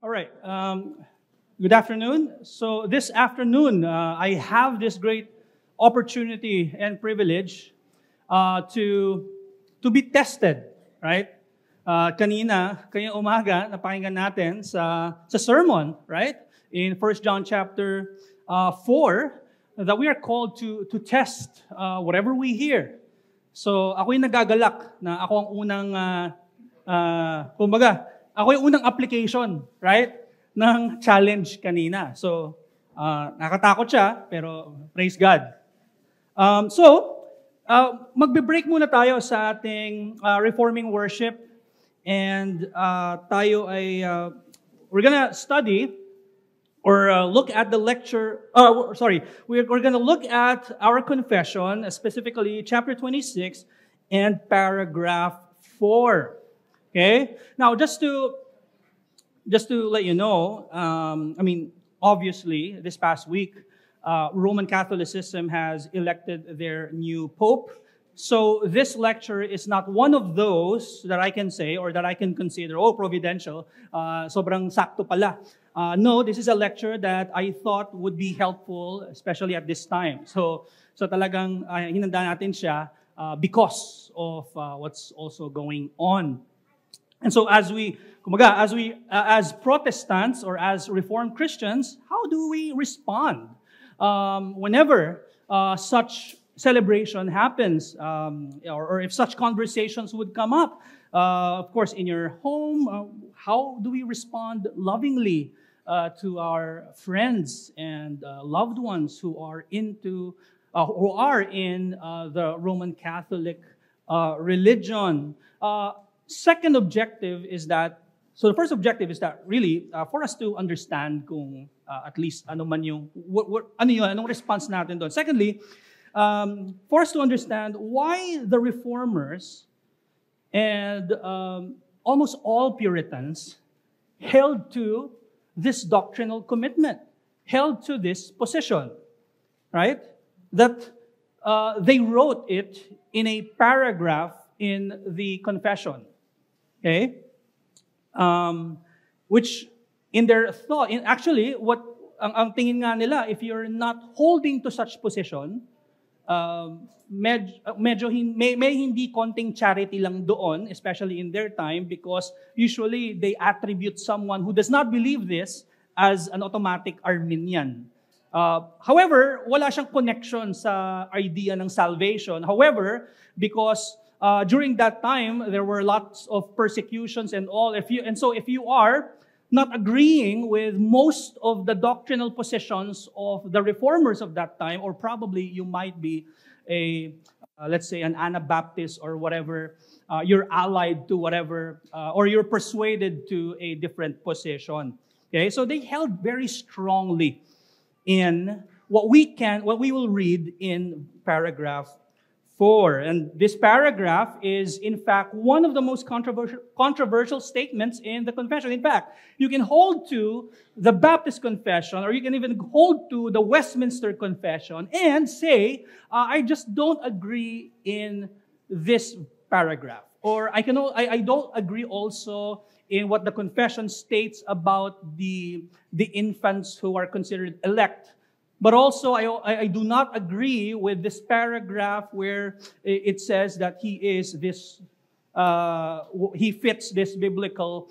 All right. Good afternoon. So this afternoon, I have this great opportunity and privilege to be tested, right? Kanyang umaga, napakinggan natin sa sermon, right? In 1 John chapter 4, that we are called to test whatever we hear. So ako'y nagagalak na ako ang unang, ako yung unang application, right, ng challenge kanina. So, nakatakot siya, pero praise God. Magbe-break muna tayo sa ating reforming worship. And tayo ay, we're gonna study or look at the lecture, we're gonna look at our confession, specifically chapter 26 and paragraph 4. Okay? Now, just to let you know, obviously, this past week, Roman Catholicism has elected their new pope. So this lecture is not one of those that I can say or that I can consider, providential, sobrang sakto pala. No, this is a lecture that I thought would be helpful, especially at this time. So talagang hinanda natin siya because of what's also going on. And so as Protestants or as Reformed Christians, how do we respond whenever such celebration happens, or if such conversations would come up? Of course, in your home, how do we respond lovingly to our friends and loved ones who are in the Roman Catholic religion? Second objective is that, so the first objective is that really for us to understand kung at least ano man yung, anong response natin doon. Secondly, for us to understand why the Reformers and almost all Puritans held to this doctrinal commitment, held to this position, right? That they wrote it in a paragraph in the confession. Okay? Which in their thought, actually, what ang tingin nga nila, if you're not holding to such position, medyo may hindi konting charity lang doon, especially in their time, because usually they attribute someone who does not believe this as an automatic Arminian. However, wala siyang connection sa idea ng salvation. However, because during that time, there were lots of persecutions and all. If you are not agreeing with most of the doctrinal positions of the reformers of that time, or probably you might be let's say an Anabaptist or whatever, you're allied to whatever, or you're persuaded to a different position. Okay, so they held very strongly in what we will read in paragraph 4. And this paragraph is, in fact, one of the most controversial statements in the confession. In fact, you can hold to the Baptist confession, or you can even hold to the Westminster confession and say, I just don't agree in this paragraph. Or I don't agree also in what the confession states about the infants who are considered elect. But also, I do not agree with this paragraph where it says that he fits this biblical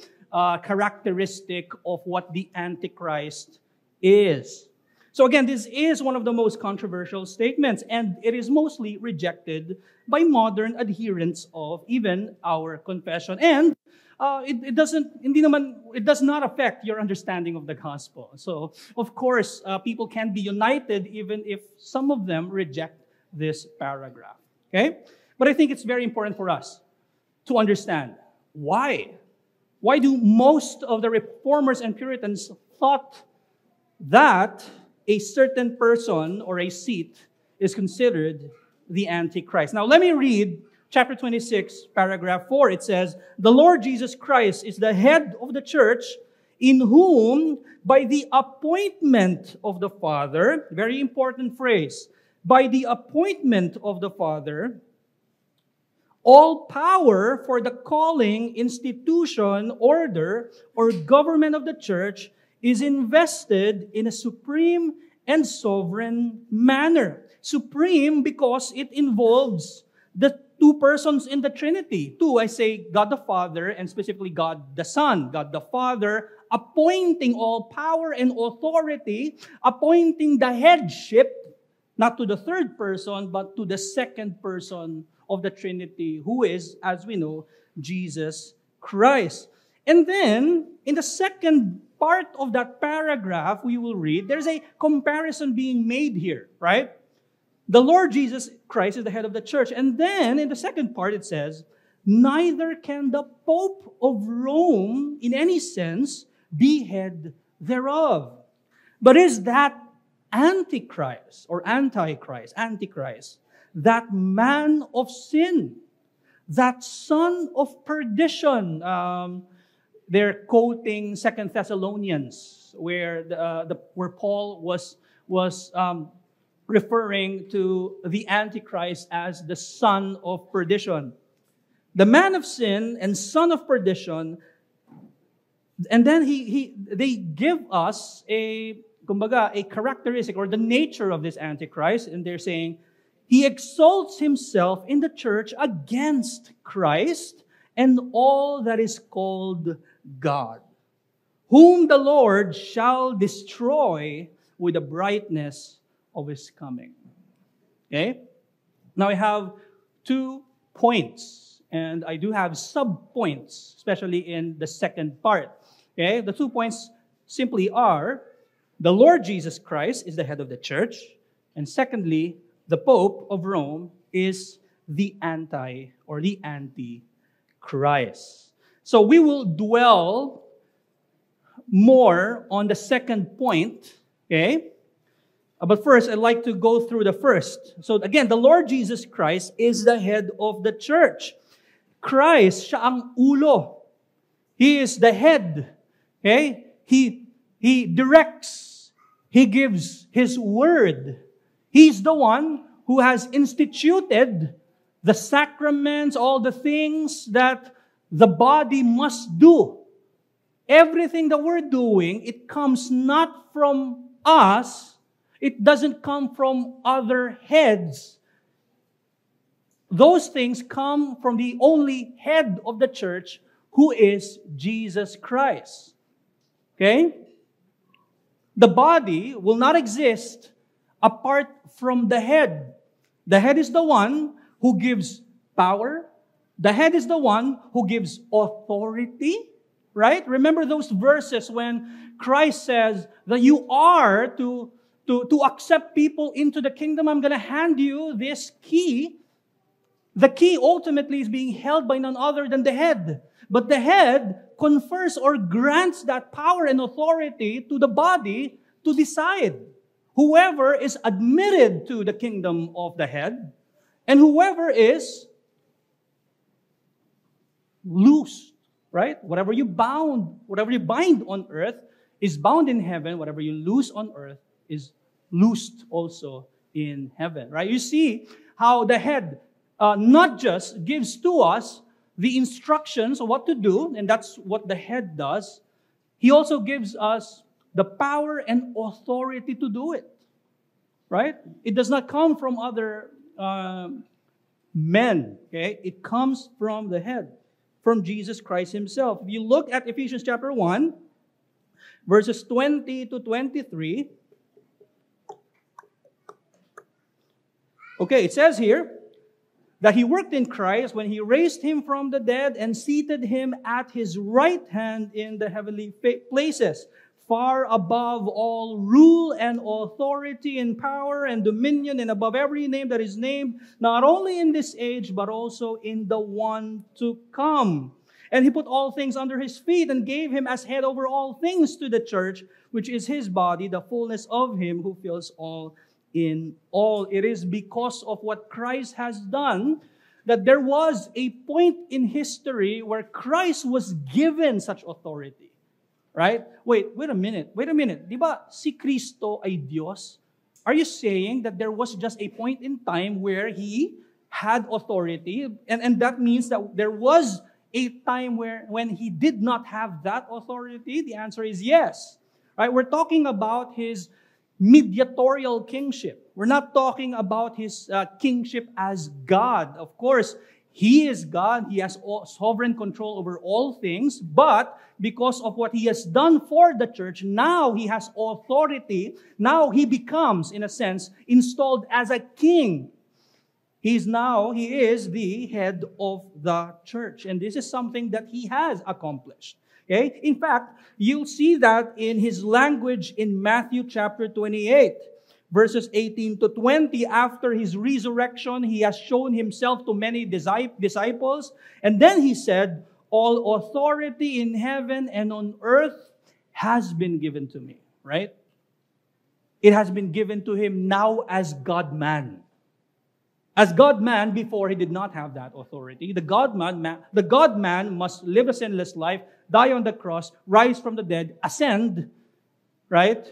characteristic of what the Antichrist is. So again, this is one of the most controversial statements, and it is mostly rejected by modern adherents of even our confession. And it does not affect your understanding of the gospel. So, of course, people can be united even if some of them reject this paragraph. Okay? But I think it's very important for us to understand why. Why do most of the Reformers and Puritans thought that a certain person or a seat is considered the Antichrist? Now, let me read Chapter 26, paragraph 4, it says, "The Lord Jesus Christ is the head of the church, in whom, by the appointment of the Father," very important phrase, "by the appointment of the Father, All power for the calling, institution, order, or government of the church is invested in a supreme and sovereign manner. Supreme because it involves the two persons in the Trinity. Two, I say God the Father and specifically God the Son. God the Father appointing all power and authority, appointing the headship, not to the third person, but to the second person of the Trinity, who is, as we know, Jesus Christ. And then, in the second part of that paragraph we will read, there's a comparison being made here, right? The Lord Jesus Christ is the head of the church. And then, in the second part, it says, neither can the Pope of Rome, in any sense, be head thereof. But is that Antichrist, that man of sin, that son of perdition. They're quoting 2 Thessalonians, where where Paul was referring to the Antichrist as the son of perdition. The man of sin and son of perdition. And then they give us a characteristic or the nature of this Antichrist, and they're saying, he exalts himself in the church against Christ and all that is called God, whom the Lord shall destroy with the brightness of his coming. Okay? Now I have 2 points, and I do have sub-points, especially in the second part. Okay? The 2 points simply are, the Lord Jesus Christ is the head of the church, and secondly, the Pope of Rome is the Antichrist. So we will dwell more on the second point, okay? But first, I'd like to go through the first. So again, the Lord Jesus Christ is the head of the church. Christ, siya ang ulo. He is the head. Okay? He directs. He gives His word. He's the one who has instituted the sacraments, all the things that the body must do. Everything that we're doing, it comes not from us. It doesn't come from other heads. Those things come from the only head of the church, who is Jesus Christ. Okay? The body will not exist apart from the head. The head is the one who gives power. The head is the one who gives authority. Right? Remember those verses when Christ says that you are to accept people into the kingdom. I'm going to hand you this key. The key ultimately is being held by none other than the head. But the head confers or grants that power and authority to the body to decide. Whoever is admitted to the kingdom of the head, and whoever is loosed, right? Whatever you bind on earth is bound in heaven. Whatever you loose on earth is loosed also in heaven, right? You see how the head not just gives to us the instructions of what to do, and that's what the head does. He also gives us the power and authority to do it, right? It does not come from other men, okay? It comes from the head, from Jesus Christ himself. If you look at Ephesians chapter 1, verses 20 to 23, okay, it says here that He worked in Christ when He raised Him from the dead and seated Him at His right hand in the heavenly places, far above all rule and authority and power and dominion and above every name that is named, not only in this age, but also in the one to come. And He put all things under His feet and gave Him as head over all things to the church, which is His body, the fullness of Him who fills all in all. It is because of what Christ has done that there was a point in history where Christ was given such authority. Right? Wait a minute. Di ba si Kristo ay Diyos? Are you saying that there was just a point in time where He had authority, and that means that there was a time when he did not have that authority? The answer is yes. Right? We're talking about his mediatorial kingship. We're not talking about his kingship as God. Of course, he is God. He has sovereign control over all things. But because of what he has done for the church, now he has authority. Now he becomes, in a sense, installed as a king. He is the head of the church. And this is something that he has accomplished. Okay? In fact, you'll see that in his language in Matthew chapter 28, verses 18 to 20. After his resurrection, he has shown himself to many disciples. And then he said, all authority in heaven and on earth has been given to me. Right? It has been given to him now as God-man. As God-man, before he did not have that authority. The God-man must live a sinless life, die on the cross, rise from the dead, ascend, right?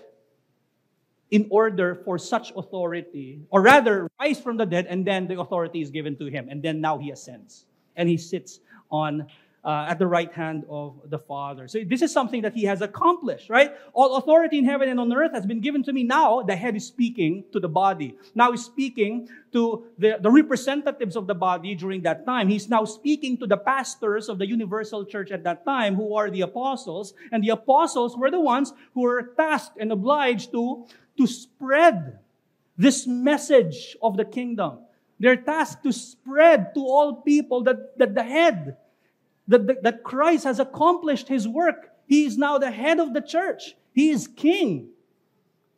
In order for such authority, or rather, rise from the dead, and then the authority is given to him. And then now he ascends. And he sits on at the right hand of the Father. So this is something that he has accomplished, right? All authority in heaven and on earth has been given to me. Now, the head is speaking to the body. Now he's speaking to the representatives of the body during that time. He's now speaking to the pastors of the universal church at that time, who are the apostles. And the apostles were the ones who were tasked and obliged to spread this message of the kingdom. They're tasked to spread to all people that the head, that Christ has accomplished his work. He is now the head of the church. He is king.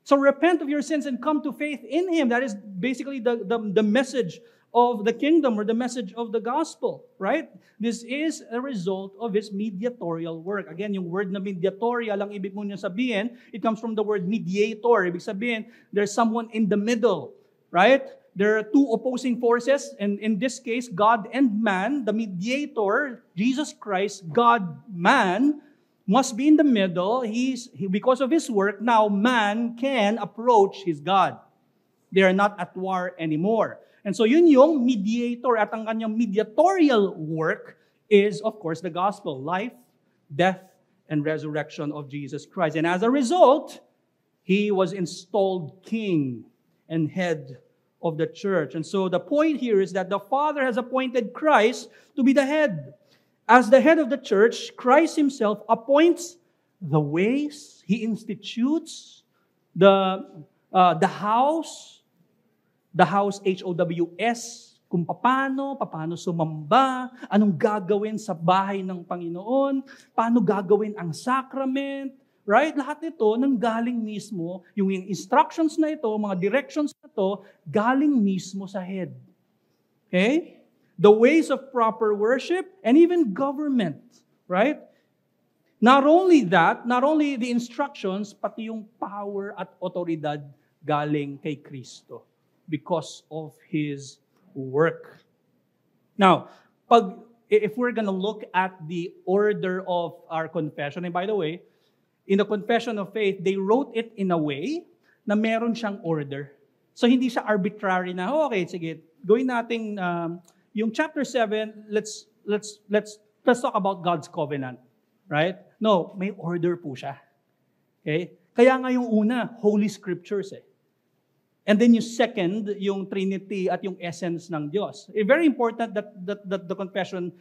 So repent of your sins and come to faith in him. That is basically the message of the kingdom, or the message of the gospel, right? This is a result of his mediatorial work. Again, yung word na mediatorial, ang ibig mo niya sabihin, it comes from the word mediator. Ibig sabihin, there's someone in the middle, right? There are two opposing forces, and in this case, God and man. The mediator, Jesus Christ, God, man, must be in the middle. Because of his work, now man can approach his God. They are not at war anymore. And so yun yung mediator, at ang kanyang mediatorial work is, of course, the gospel, life, death, and resurrection of Jesus Christ. And as a result, he was installed king and head of the church. And so the point here is that the Father has appointed Christ to be the head. As the head of the church, Christ himself appoints the ways. He institutes the house, HOWS, kung paano sumamba, anong gagawin sa bahay ng Panginoon, paano gagawin ang sacrament, right? Lahat nito nanggaling mismo, yung instructions na ito, mga directions na ito, galing mismo sa head. Okay? The ways of proper worship and even government, right? Not only that, not only the instructions, pati yung power at otoridad galing kay Kristo because of his work. Now, if we're gonna look at the order of our confession, and by the way, in the Confession of Faith, they wrote it in a way na meron siyang order. So hindi siya arbitrary na, okay, sige, gawin natin yung chapter 7, let's talk about God's covenant, right? No, may order po siya. Okay? Kaya nga yung una, Holy Scriptures eh. And then yung second, yung Trinity at yung essence ng Diyos. Very important that the confession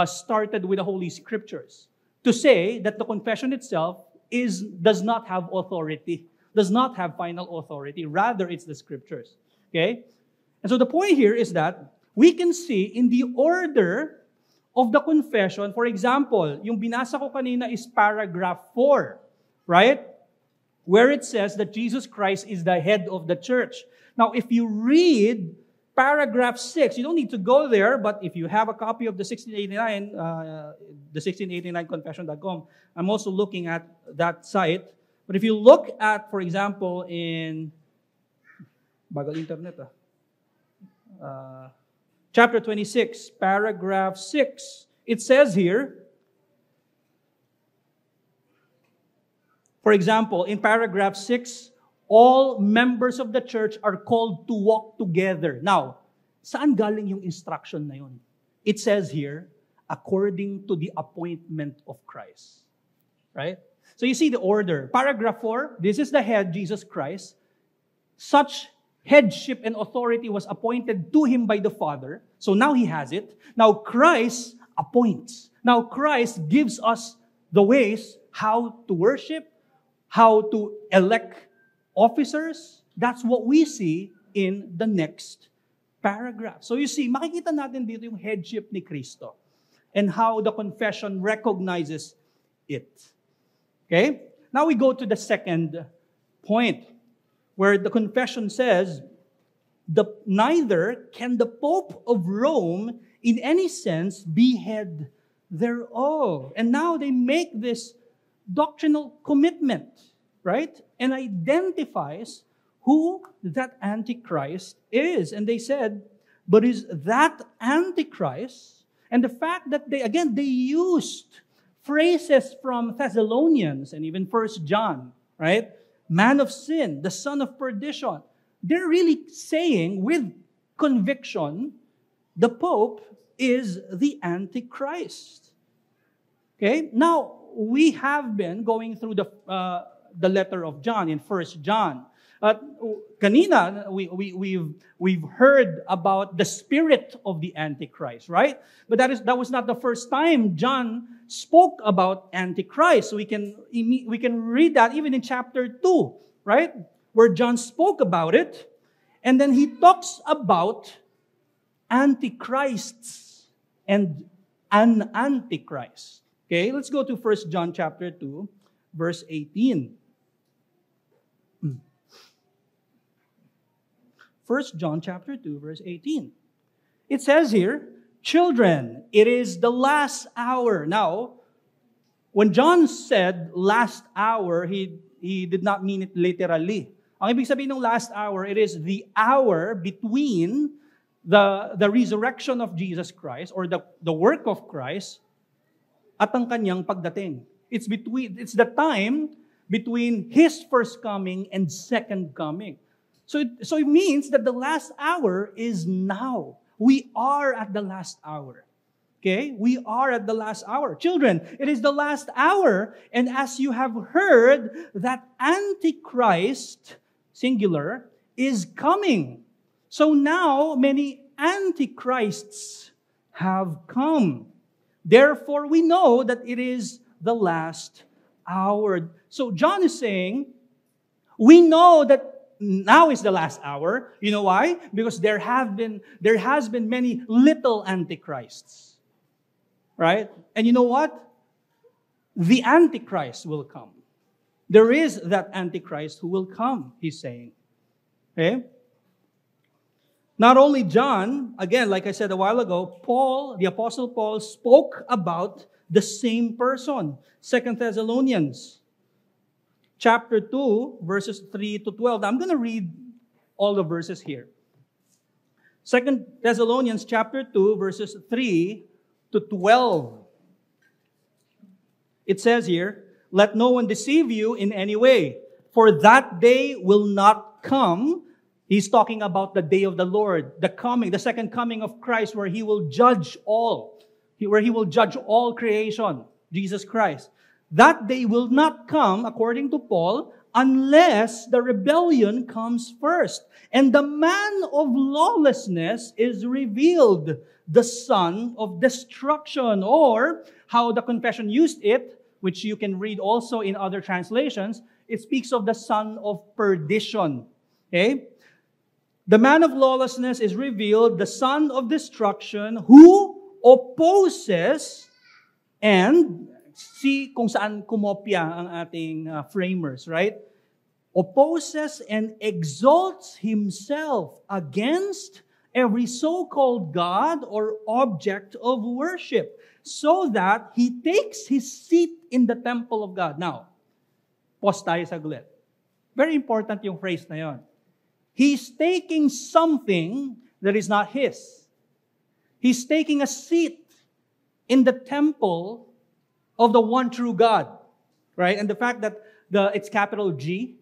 started with the Holy Scriptures. To say that the confession itself does not have authority, does not have final authority. Rather, it's the Scriptures. Okay? And so the point here is that we can see in the order of the confession, for example, yung binasa ko kanina is paragraph 4, right? Where it says that Jesus Christ is the head of the church. Now, if you read paragraph 6, you don't need to go there, but if you have a copy of the 1689, the 1689confession.com, I'm also looking at that site. But if you look at, for example, in bagal internet, chapter 26, paragraph 6, it says here, for example, in paragraph 6, all members of the church are called to walk together. Now, saan galing yung instruction na yun? It says here, according to the appointment of Christ. Right? So you see the order. Paragraph 4, this is the head, Jesus Christ. Such headship and authority was appointed to him by the Father. So now he has it. Now Christ appoints. Now Christ gives us the ways how to worship, how to elect officers. That's what we see in the next paragraph. So you see, makikita natin dito yung headship ni Kristo and how the confession recognizes it. Okay? Now we go to the second point where the confession says, neither can the Pope of Rome in any sense be head thereof. And now they make this doctrinal commitment, right? And identifies who that Antichrist is. And they said, but is that Antichrist? And the fact that they used phrases from Thessalonians and even 1 John, right? Man of sin, the son of perdition. They're really saying with conviction, the Pope is the Antichrist. Okay? Now, we have been going through the letter of John in 1 John. Kanina, we've heard about the spirit of the Antichrist, right? But that was not the first time John spoke about Antichrist. So we can read that even in chapter 2, right? Where John spoke about it. And then he talks about antichrists and an antichrist. Okay, let's go to 1 John chapter 2, verse 18. 1 John chapter 2, verse 18. It says here, children, it is the last hour. Now, when John said last hour, he did not mean it literally. Ang ibig sabihin ng last hour, it is the hour between the resurrection of Jesus Christ or the work of Christ at ang kanyang pagdating. It's the time between His first coming and second coming. So it means that the last hour is now. We are at the last hour. Okay? We are at the last hour. Children, it is the last hour. And as you have heard, that Antichrist, singular, is coming. So now, many Antichrists have come. Therefore, we know that it is the last hour. So John is saying, we know that now is the last hour. You know why? Because there has been many little antichrists. Right? And you know what? The Antichrist will come. There is that Antichrist who will come, he's saying. Okay? Not only John, again, like I said a while ago, Paul, the Apostle Paul, spoke about the same person. 2 Thessalonians chapter 2, verses 3 to 12. I'm going to read all the verses here. 2 Thessalonians chapter 2, verses 3 to 12. It says here, let no one deceive you in any way, for that day will not come. He's talking about the day of the Lord, the second coming of Christ, where He will judge all, where He will judge all creation, Jesus Christ. That day will not come, according to Paul, unless the rebellion comes first. And the man of lawlessness is revealed, the son of destruction, or how the confession used it, which you can read also in other translations, it speaks of the son of perdition. Okay? The man of lawlessness is revealed, the son of destruction, who opposes, and see kung saan kumopya ang ating framers, right? Opposes and exalts himself against every so-called God or object of worship, so that he takes his seat in the temple of God. Now, pause tayo saglit. Very important yung phrase na yon. He's taking something that is not his. He's taking a seat in the temple of the one true God. Right? And the fact that it's capital G,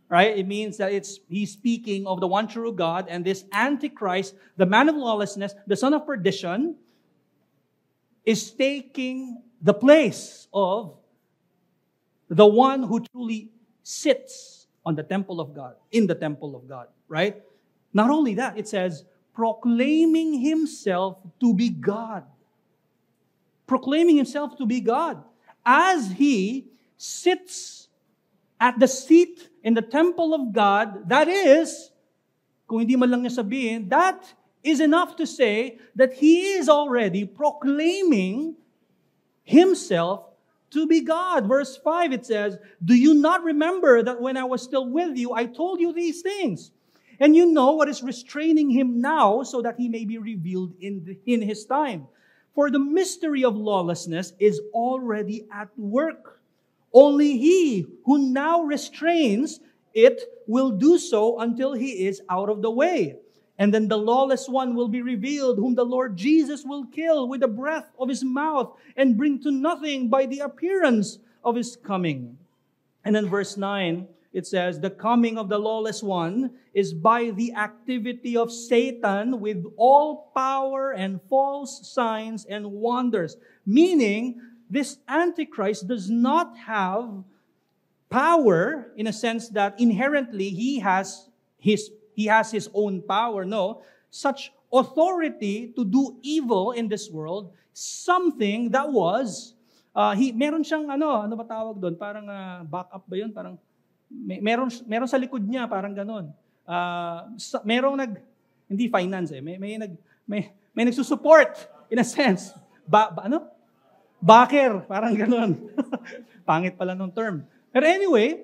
right? It means that he's speaking of the one true God, and this Antichrist, the man of lawlessness, the son of perdition, is taking the place of the one who truly sits on the temple of God, in the temple of God, right? Not only that, it says, proclaiming himself to be God. Proclaiming himself to be God. As he sits at the seat in the temple of God, that is, kung hindi man lang niya sabihin, that is enough to say that he is already proclaiming himself to be God. Verse 5, it says, do you not remember that when I was still with you, I told you these things? And you know what is restraining him now so that he may be revealed in his time. For the mystery of lawlessness is already at work. Only he who now restrains it will do so until he is out of the way. And then the lawless one will be revealed, whom the Lord Jesus will kill with the breath of his mouth and bring to nothing by the appearance of his coming. And then verse 9, it says, the coming of the lawless one is by the activity of Satan with all power and false signs and wonders. Meaning, this Antichrist does not have power in a sense that inherently he has his own power. No, such authority to do evil in this world, something that was, meron siyang ano ba tawag doon? Parang backup ba yun? Parang, meron sa likod niya, parang ganon. Hindi finance may nagsusupport, in a sense. Backer, parang ganon. Pangit pala nung term. But anyway,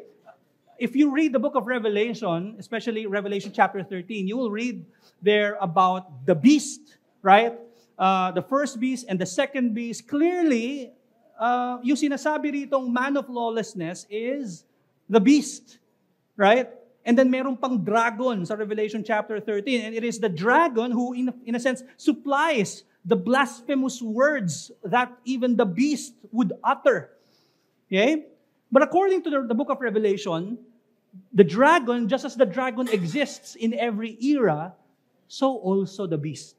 if you read the book of Revelation, especially Revelation chapter 13, you will read there about the beast, right? The first beast and the second beast. Clearly, yung sinasabi ritong man of lawlessness is the beast, right? And then meron pang dragon sa Revelation chapter 13. And it is the dragon who, in a sense, supplies the blasphemous words that even the beast would utter. Okay? But according to the book of Revelation, the dragon, just as the dragon exists in every era, so also the beast.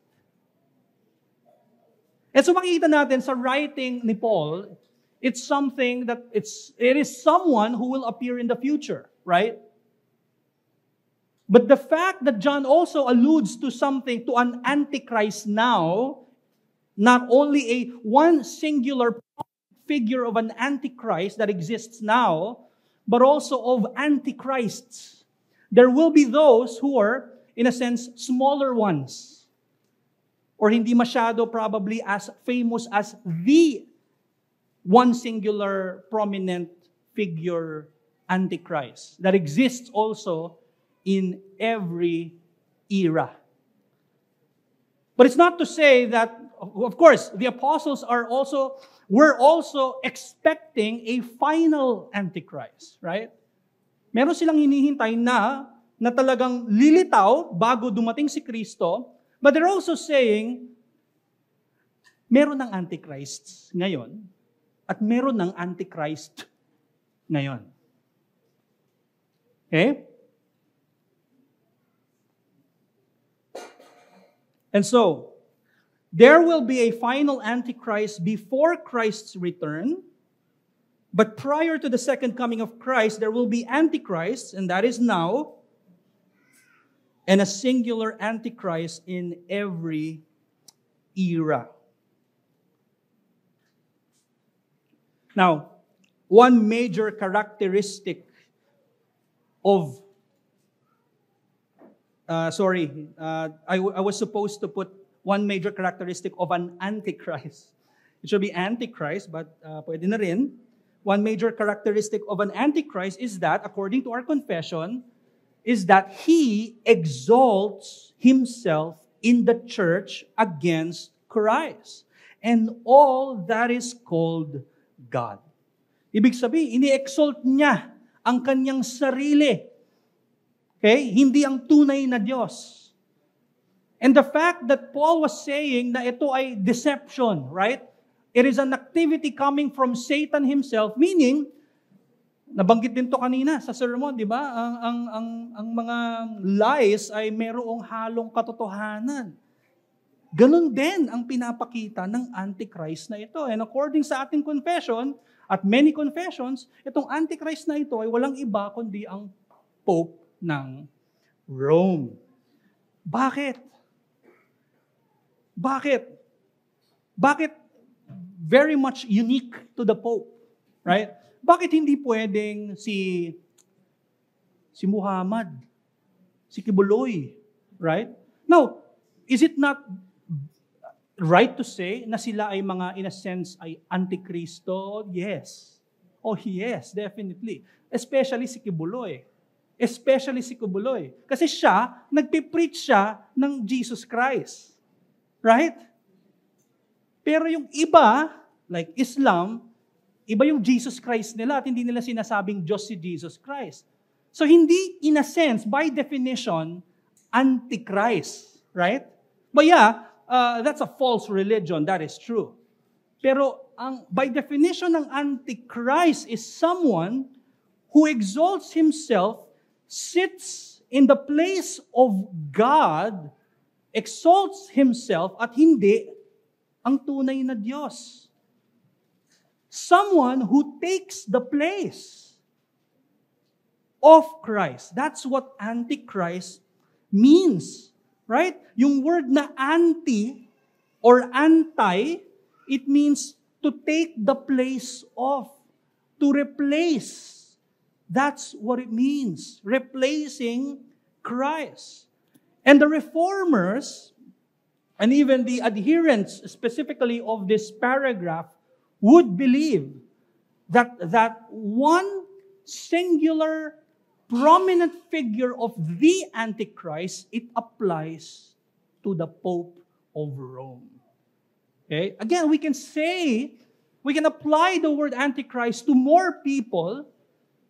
And so makikita natin sa writing ni Paul, it's something that it is someone who will appear in the future, right? But the fact that John also alludes to something, to an antichrist now, not only one singular figure of an antichrist that exists now, but also of antichrists. There will be those who are, in a sense, smaller ones, or hindi masyado probably as famous as the one singular prominent figure antichrist that exists also in every era. But it's not to say that, of course, the apostles were also expecting a final antichrist, right? Meron silang hinihintay na talagang lilitaw bago dumating si Kristo, but they're also saying, meron ng antichrist ngayon at meron ng antichrist ngayon. Okay? And so, there will be a final antichrist before Christ's return, but prior to the second coming of Christ, there will be antichrists, and that is now, and a singular antichrist in every era. Now, one major characteristic of I was supposed to put one major characteristic of an antichrist. It should be antichrist, but pwede na rin. One major characteristic of an antichrist is that, according to our confession, is that he exalts himself in the church against Christ and all that is called God. Ibig sabihin, ini-exalt niya ang kanyang sarili. Okay? Hindi ang tunay na Diyos. And the fact that Paul was saying na ito ay deception, right? It is an activity coming from Satan himself, meaning Nabanggit din to kanina sa sermon, di ba? Ang mga lies ay merong halong katotohanan. Ganon din ang pinapakita ng Antichrist na ito. And according sa ating confession, at many confessions, itong Antichrist na ito ay walang iba kundi ang Pope ng Rome. Bakit? Bakit? Bakit very much unique to the Pope? Right? Bakit hindi pwedeng si Muhammad, si Kibuloy, right? Now, is it not right to say na sila ay mga, in a sense, ay antikristo? Yes. Oh, yes, definitely. Especially si Kibuloy. Especially si Kibuloy. Kasi siya, nagpipreach siya ng Jesus Christ. Right? Pero yung iba, like Islam, iba yung Jesus Christ nila at hindi nila sinasabing Diyos si Jesus Christ. So hindi, in a sense, by definition, antichrist, right? But yeah, that's a false religion, that is true. Pero by definition ng antichrist is someone who exalts himself, sits in the place of God, exalts himself at hindi ang tunay na Diyos. Someone who takes the place of Christ. That's what Antichrist means. Right? Yung word na anti or anti, it means to take the place of, to replace. That's what it means. Replacing Christ. And the reformers, and even the adherents specifically of this paragraph, would believe that one singular, prominent figure of the Antichrist, it applies to the Pope of Rome. Okay? Again, we can apply the word Antichrist to more people,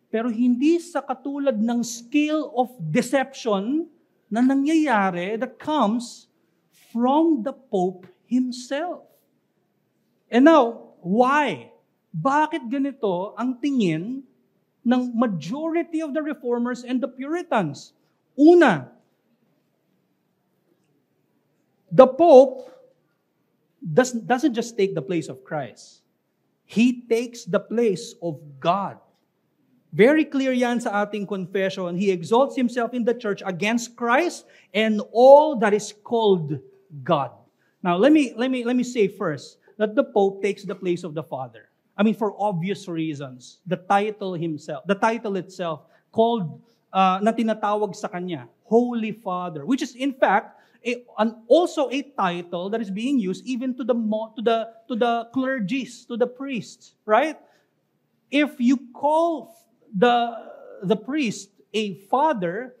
pero hindi sa katulad ng scale of deception na nangyayari that comes from the Pope himself. And now, why? Bakit ganito ang tingin ng majority of the Reformers and the Puritans? Una, the Pope doesn't just take the place of Christ. He takes the place of God. Very clear yan sa ating confession. He exalts himself in the church against Christ and all that is called God. Now, let me say first that the Pope takes the place of the Father. I mean, for obvious reasons. The title itself, called, na tinatawag sa kanya, Holy Father, which is in fact also a title that is being used even to the clergies, to the priests, right? If you call the priest a father,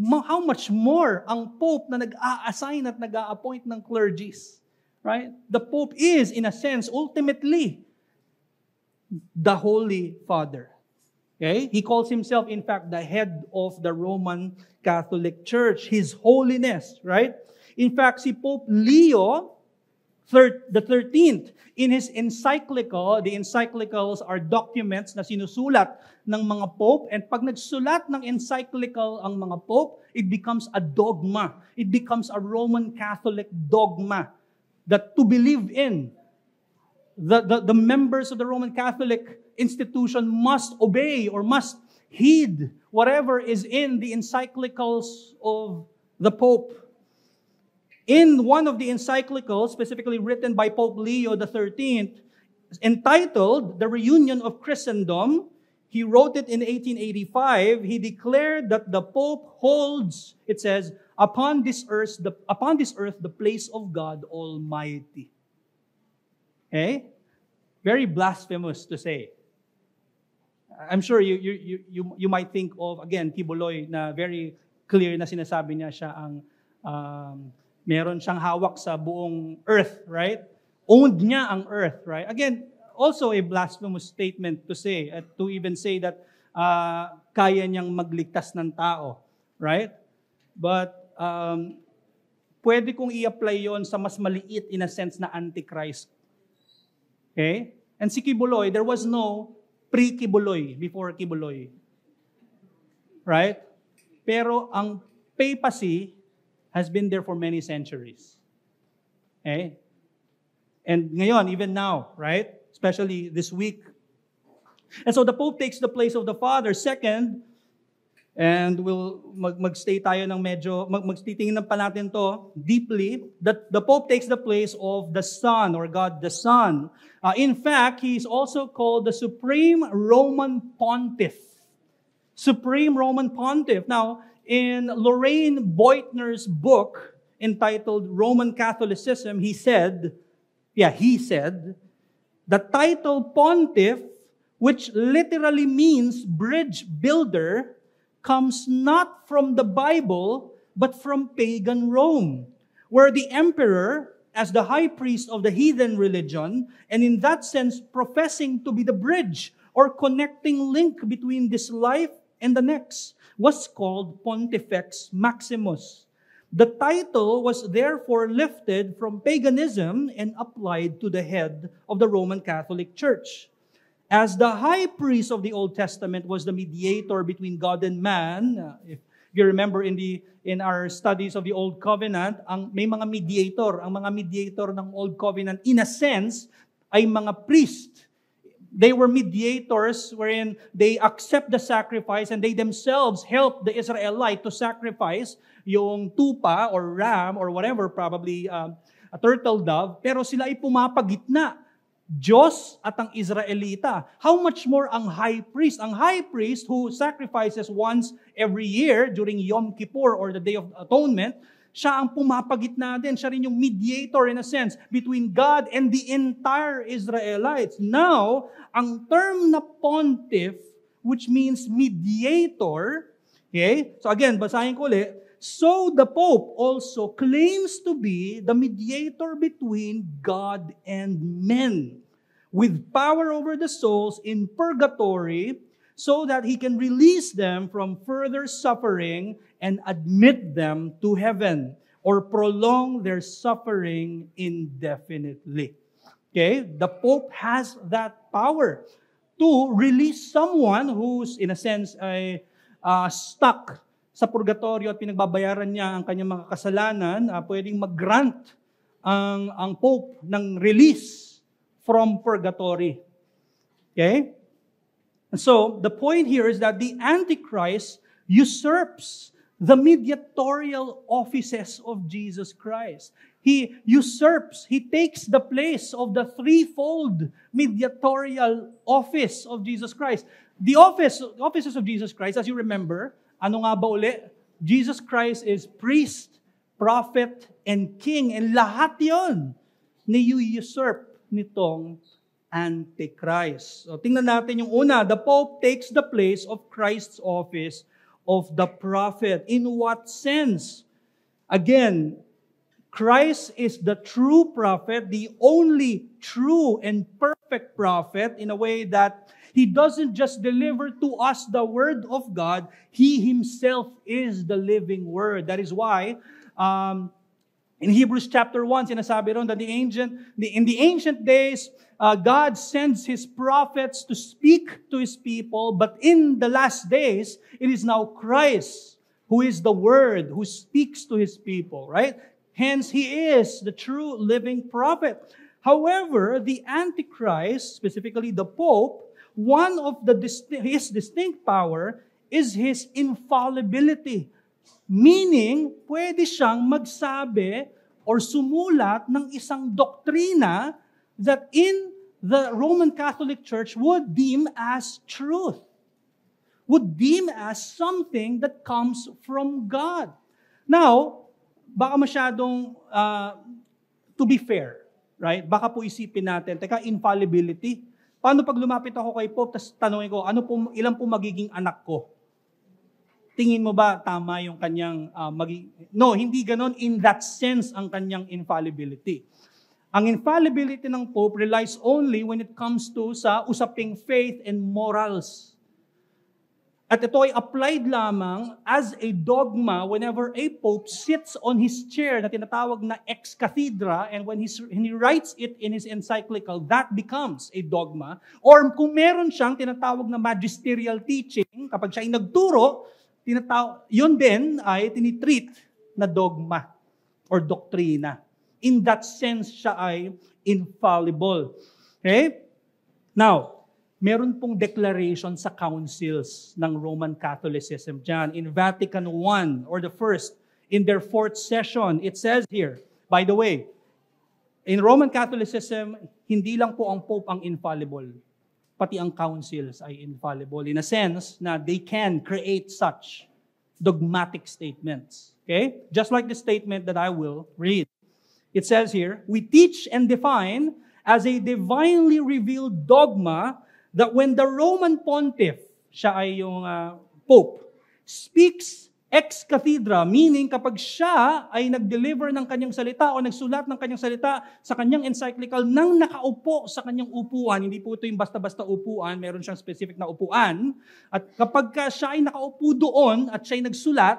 how much more ang Pope na nag-a-assign at nag-a-appoint ng clergies, right? The Pope is, in a sense, ultimately, the Holy Father. Okay? He calls himself, in fact, the head of the Roman Catholic Church, His Holiness, right? In fact, si Pope Leo the 13th, in his encyclical, the encyclicals are documents na sinusulat ng mga pope, and pag nagsulat ng encyclical ang mga pope, it becomes a dogma. It becomes a Roman Catholic dogma that to believe in, the members of the Roman Catholic institution must obey or must heed whatever is in the encyclicals of the Pope. In one of the encyclicals, specifically written by Pope Leo the 13th, entitled The Reunion of Christendom, he wrote it in 1885. He declared that the Pope holds, it says, upon this earth the place of God Almighty. Okay? Very blasphemous to say. I'm sure you might think of, again, Kibuloy, na very clear na sinasabi niya siya ang meron siyang hawak sa buong earth, right? Owned niya ang earth, right? Again, also a blasphemous statement to say, to even say that kaya niyang magligtas ng tao, right? But pwede kong i-apply yon sa mas maliit in a sense na Antichrist. Okay? And si Kibuloy, there was no pre-Kibuloy, before Kibuloy. Right? Pero ang papacy has been there for many centuries. Okay? And ngayon, even now, right? Especially this week. And so the Pope takes the place of the Father. Second, and we'll magstay tayo ng medyo, magtitingnan pa natin to deeply, that the Pope takes the place of the Son, or God the Son. In fact, he is also called the Supreme Roman Pontiff. Supreme Roman Pontiff. Now, in Lorraine Beutner's book entitled Roman Catholicism, he said, the title Pontiff, which literally means bridge builder, comes not from the Bible, but from pagan Rome, where the emperor, as the high priest of the heathen religion, and in that sense professing to be the bridge or connecting link between this life and the next, was called Pontifex Maximus. The title was therefore lifted from paganism and applied to the head of the Roman Catholic Church. As the high priest of the Old Testament was the mediator between God and man, if you remember in our studies of the Old Covenant, may mga mediator. Ang mga mediator ng Old Covenant, in a sense, ay mga priest. They were mediators wherein they accept the sacrifice and they themselves help the Israelite to sacrifice yung tupa or ram or whatever, probably a turtle dove, pero sila ay pumapagitna. Diyos at ang Israelita. How much more ang high priest? Ang high priest who sacrifices once every year during Yom Kippur or the Day of Atonement, siya ang pumapagitna din. Siya rin yung mediator in a sense between God and the entire Israelites. Now, ang term na pontiff, which means mediator, okay? So again, basahin ko ulit. So the Pope also claims to be the mediator between God and men, with power over the souls in purgatory, so that he can release them from further suffering and admit them to heaven, or prolong their suffering indefinitely. Okay? The Pope has that power to release someone who's, in a sense, stuck sa purgatorio at pinagbabayaran niya ang kanyang mga kasalanan, pwedeng mag-grant ang Pope ng release from purgatory. Okay? And so, the point here is that the Antichrist usurps the mediatorial offices of Jesus Christ. He usurps, he takes the place of the threefold mediatorial office of Jesus Christ. The offices of Jesus Christ, as you remember, ano nga ba uli? Jesus Christ is priest, prophet, and king. And lahat yon ni-usurp nitong Antichrist. So, tingnan natin yung una. The Pope takes the place of Christ's office of the prophet. In what sense? Again, Christ is the true prophet, the only true and perfect prophet, in a way that He doesn't just deliver to us the Word of God, He Himself is the living Word. That is why, in Hebrews chapter 1, sinasabi ron that in the ancient days, God sends His prophets to speak to His people, but in the last days, it is now Christ who is the Word, who speaks to His people, right? Hence, He is the true living prophet. However, the Antichrist, specifically the Pope, one of his distinct power is his infallibility. Meaning, pwede siyang magsabi or sumulat ng isang doktrina that in the Roman Catholic Church would deem as truth, would deem as something that comes from God. Now, baka masyadong, to be fair, right? Baka po isipin natin, teka, infallibility. Paano pag lumapit ako kay Pope, tapos tanongin ko, ilan po magiging anak ko? Tingin mo ba tama yung kanyang No, hindi ganon in that sense ang kanyang infallibility. Ang infallibility ng Pope relies only when it comes to sa usaping faith and morals. At ito ay applied lamang as a dogma whenever a pope sits on his chair na tinatawag na ex cathedra, and when he writes it in his encyclical, that becomes a dogma. Or kung meron siyang tinatawag na magisterial teaching, kapag siya ay nagturo, yun din ay tinitreat na dogma or doktrina. In that sense, siya ay infallible. Okay? Now, meron pong declaration sa councils ng Roman Catholicism dyan. In Vatican I, or the first, in their fourth session, it says here, by the way, in Roman Catholicism, hindi lang po ang Pope ang infallible. Pati ang councils ay infallible. In a sense na they can create such dogmatic statements. Okay? Just like the statement that I will read. It says here, we teach and define as a divinely revealed dogma that when the Roman Pontiff, siya ay yung Pope, speaks ex cathedra, meaning kapag siya ay nag-deliver ng kanyang salita o nagsulat ng kanyang salita sa kanyang encyclical nang nakaupo sa kanyang upuan, hindi po ito yung basta-basta upuan, meron siyang specific na upuan, at kapag siya ay nakaupo doon at siya ay nagsulat,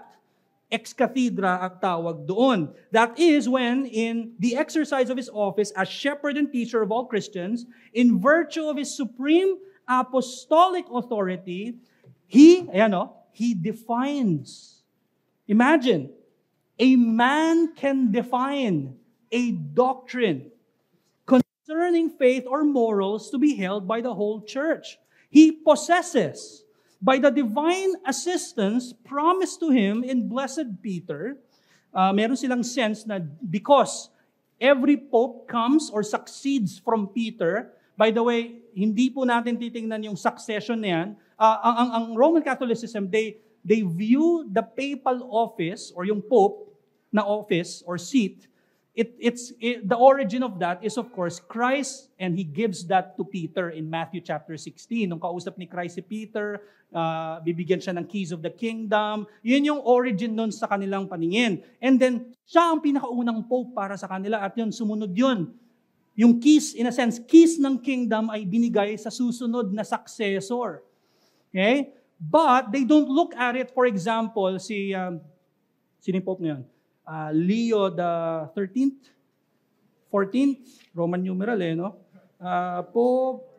ex cathedra ang tawag doon. That is when in the exercise of his office as shepherd and teacher of all Christians, in virtue of his supreme apostolic authority, he defines. Imagine, a man can define a doctrine concerning faith or morals to be held by the whole church. He possesses, by the divine assistance promised to him in Blessed Peter, meron silang sense na because every pope comes or succeeds from Peter. By the way, hindi po natin titingnan yung succession na yan. Ang Roman Catholicism, they view the papal office or yung pope na office or seat, the origin of that is of course Christ, and he gives that to Peter in Matthew chapter 16. Nung kausap ni Christ si Peter, bibigyan siya ng keys of the kingdom. Yun yung origin nun sa kanilang paningin. And then, siya ang pinakaunang pope para sa kanila at yun, sumunod yun. Yung keys, in a sense, keys ng kingdom ay binigay sa susunod na successor. Okay? But they don't look at it, for example, sino yung pope na yun? Leo the 13th, 14th, Roman numeral no? Pope,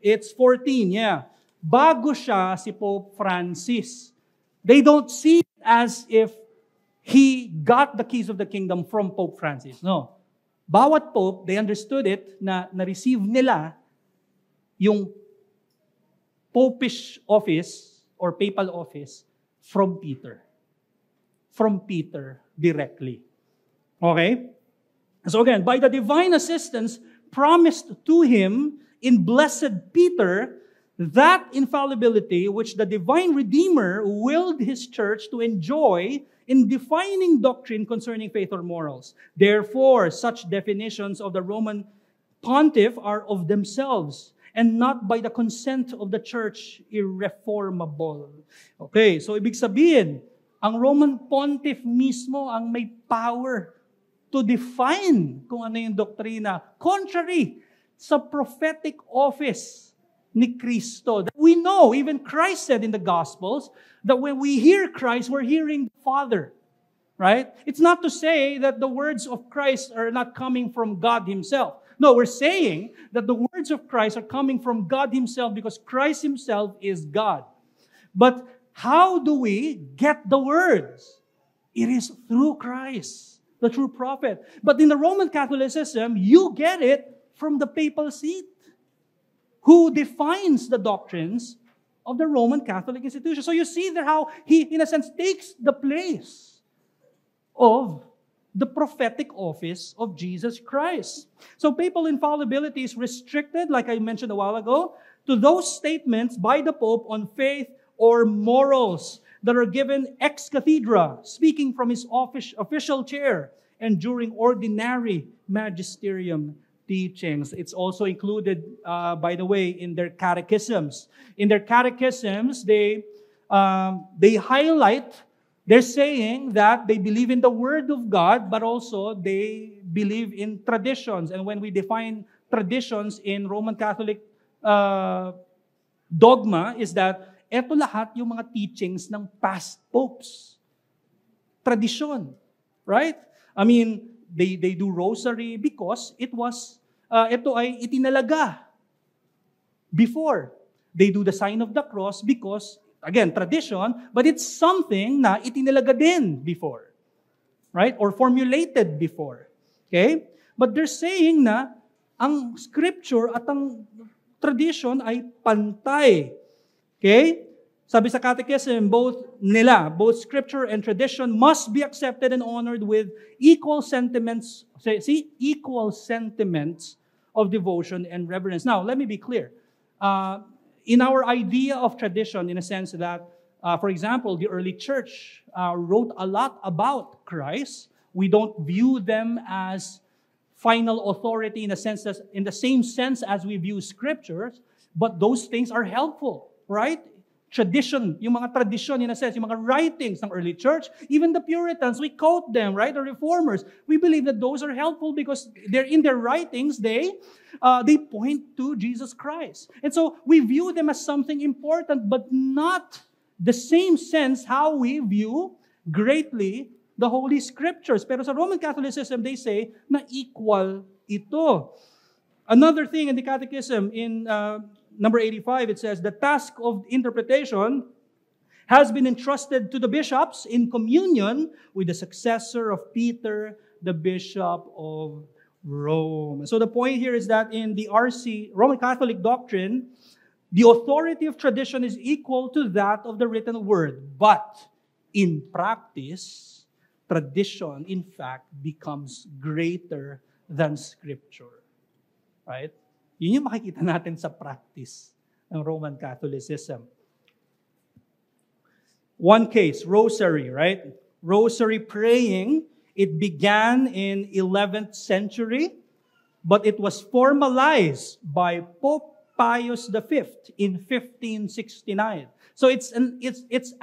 it's 14, yeah. Bago siya si Pope Francis. They don't see it as if he got the keys of the kingdom from Pope Francis. No. Bawat Pope, they understood it na na-receive nila yung Popish office or papal office from Peter. From Peter directly. Okay? So again, by the divine assistance promised to him in Blessed Peter, that infallibility which the divine Redeemer willed his church to enjoy in defining doctrine concerning faith or morals. Therefore, such definitions of the Roman pontiff are of themselves and not by the consent of the church irreformable. Okay, so ibig sabihin, ang Roman pontiff mismo ang may power to define kung ano yung doktrina, contrary sa prophetic office ni Kristo. We know, even Christ said in the Gospels, that when we hear Christ, we're hearing the Father. Right? It's not to say that the words of Christ are not coming from God Himself. No, we're saying that the words of Christ are coming from God Himself because Christ Himself is God. But how do we get the words? It is through Christ, the true prophet. But in the Roman Catholicism, you get it from the papal seat, who defines the doctrines of the Roman Catholic institution. So you see there how he, in a sense, takes the place of the prophetic office of Jesus Christ. So papal infallibility is restricted, like I mentioned a while ago, to those statements by the Pope on faith or morals that are given ex cathedra, speaking from his official chair, and during ordinary magisterium teachings. It's also included, by the way, in their catechisms. In their catechisms, they highlight, they're saying that they believe in the Word of God, but also they believe in traditions. And when we define traditions in Roman Catholic dogma, is that eto lahat yung mga teachings ng past popes. Tradisyon. Right? I mean, they do rosary because ito ay itinalaga before. They do the sign of the cross because, again, tradition, but it's something na itinalaga din before. Right? Or formulated before. Okay? But they're saying na ang scripture at ang tradition ay pantay. Okay? Sabi sa catechism, both scripture and tradition must be accepted and honored with equal sentiments, equal sentiments of devotion and reverence. Now, let me be clear. In our idea of tradition, in a sense that, for example, the early church wrote a lot about Christ. We don't view them as final authority in the same sense as we view scriptures, but those things are helpful, right? Tradition, yung mga tradition, in a sense, yung mga writings ng early church, even the Puritans, we quote them, right? The Reformers, we believe that those are helpful because they're in their writings, they point to Jesus Christ. And so we view them as something important, but not the same sense how we view greatly the Holy Scriptures. Pero sa Roman Catholicism, they say na equal ito. Another thing in the Catechism, in number 85, it says, the task of interpretation has been entrusted to the bishops in communion with the successor of Peter, the Bishop of Rome. So the point here is that in the RC, Roman Catholic doctrine, the authority of tradition is equal to that of the written word. But in practice, tradition, in fact, becomes greater than Scripture. Right? Yun yung makikita natin sa practice ng Roman Catholicism. One case, rosary, right? Rosary praying, it began in 11th century, but it was formalized by Pope Pius V in 1569. So it's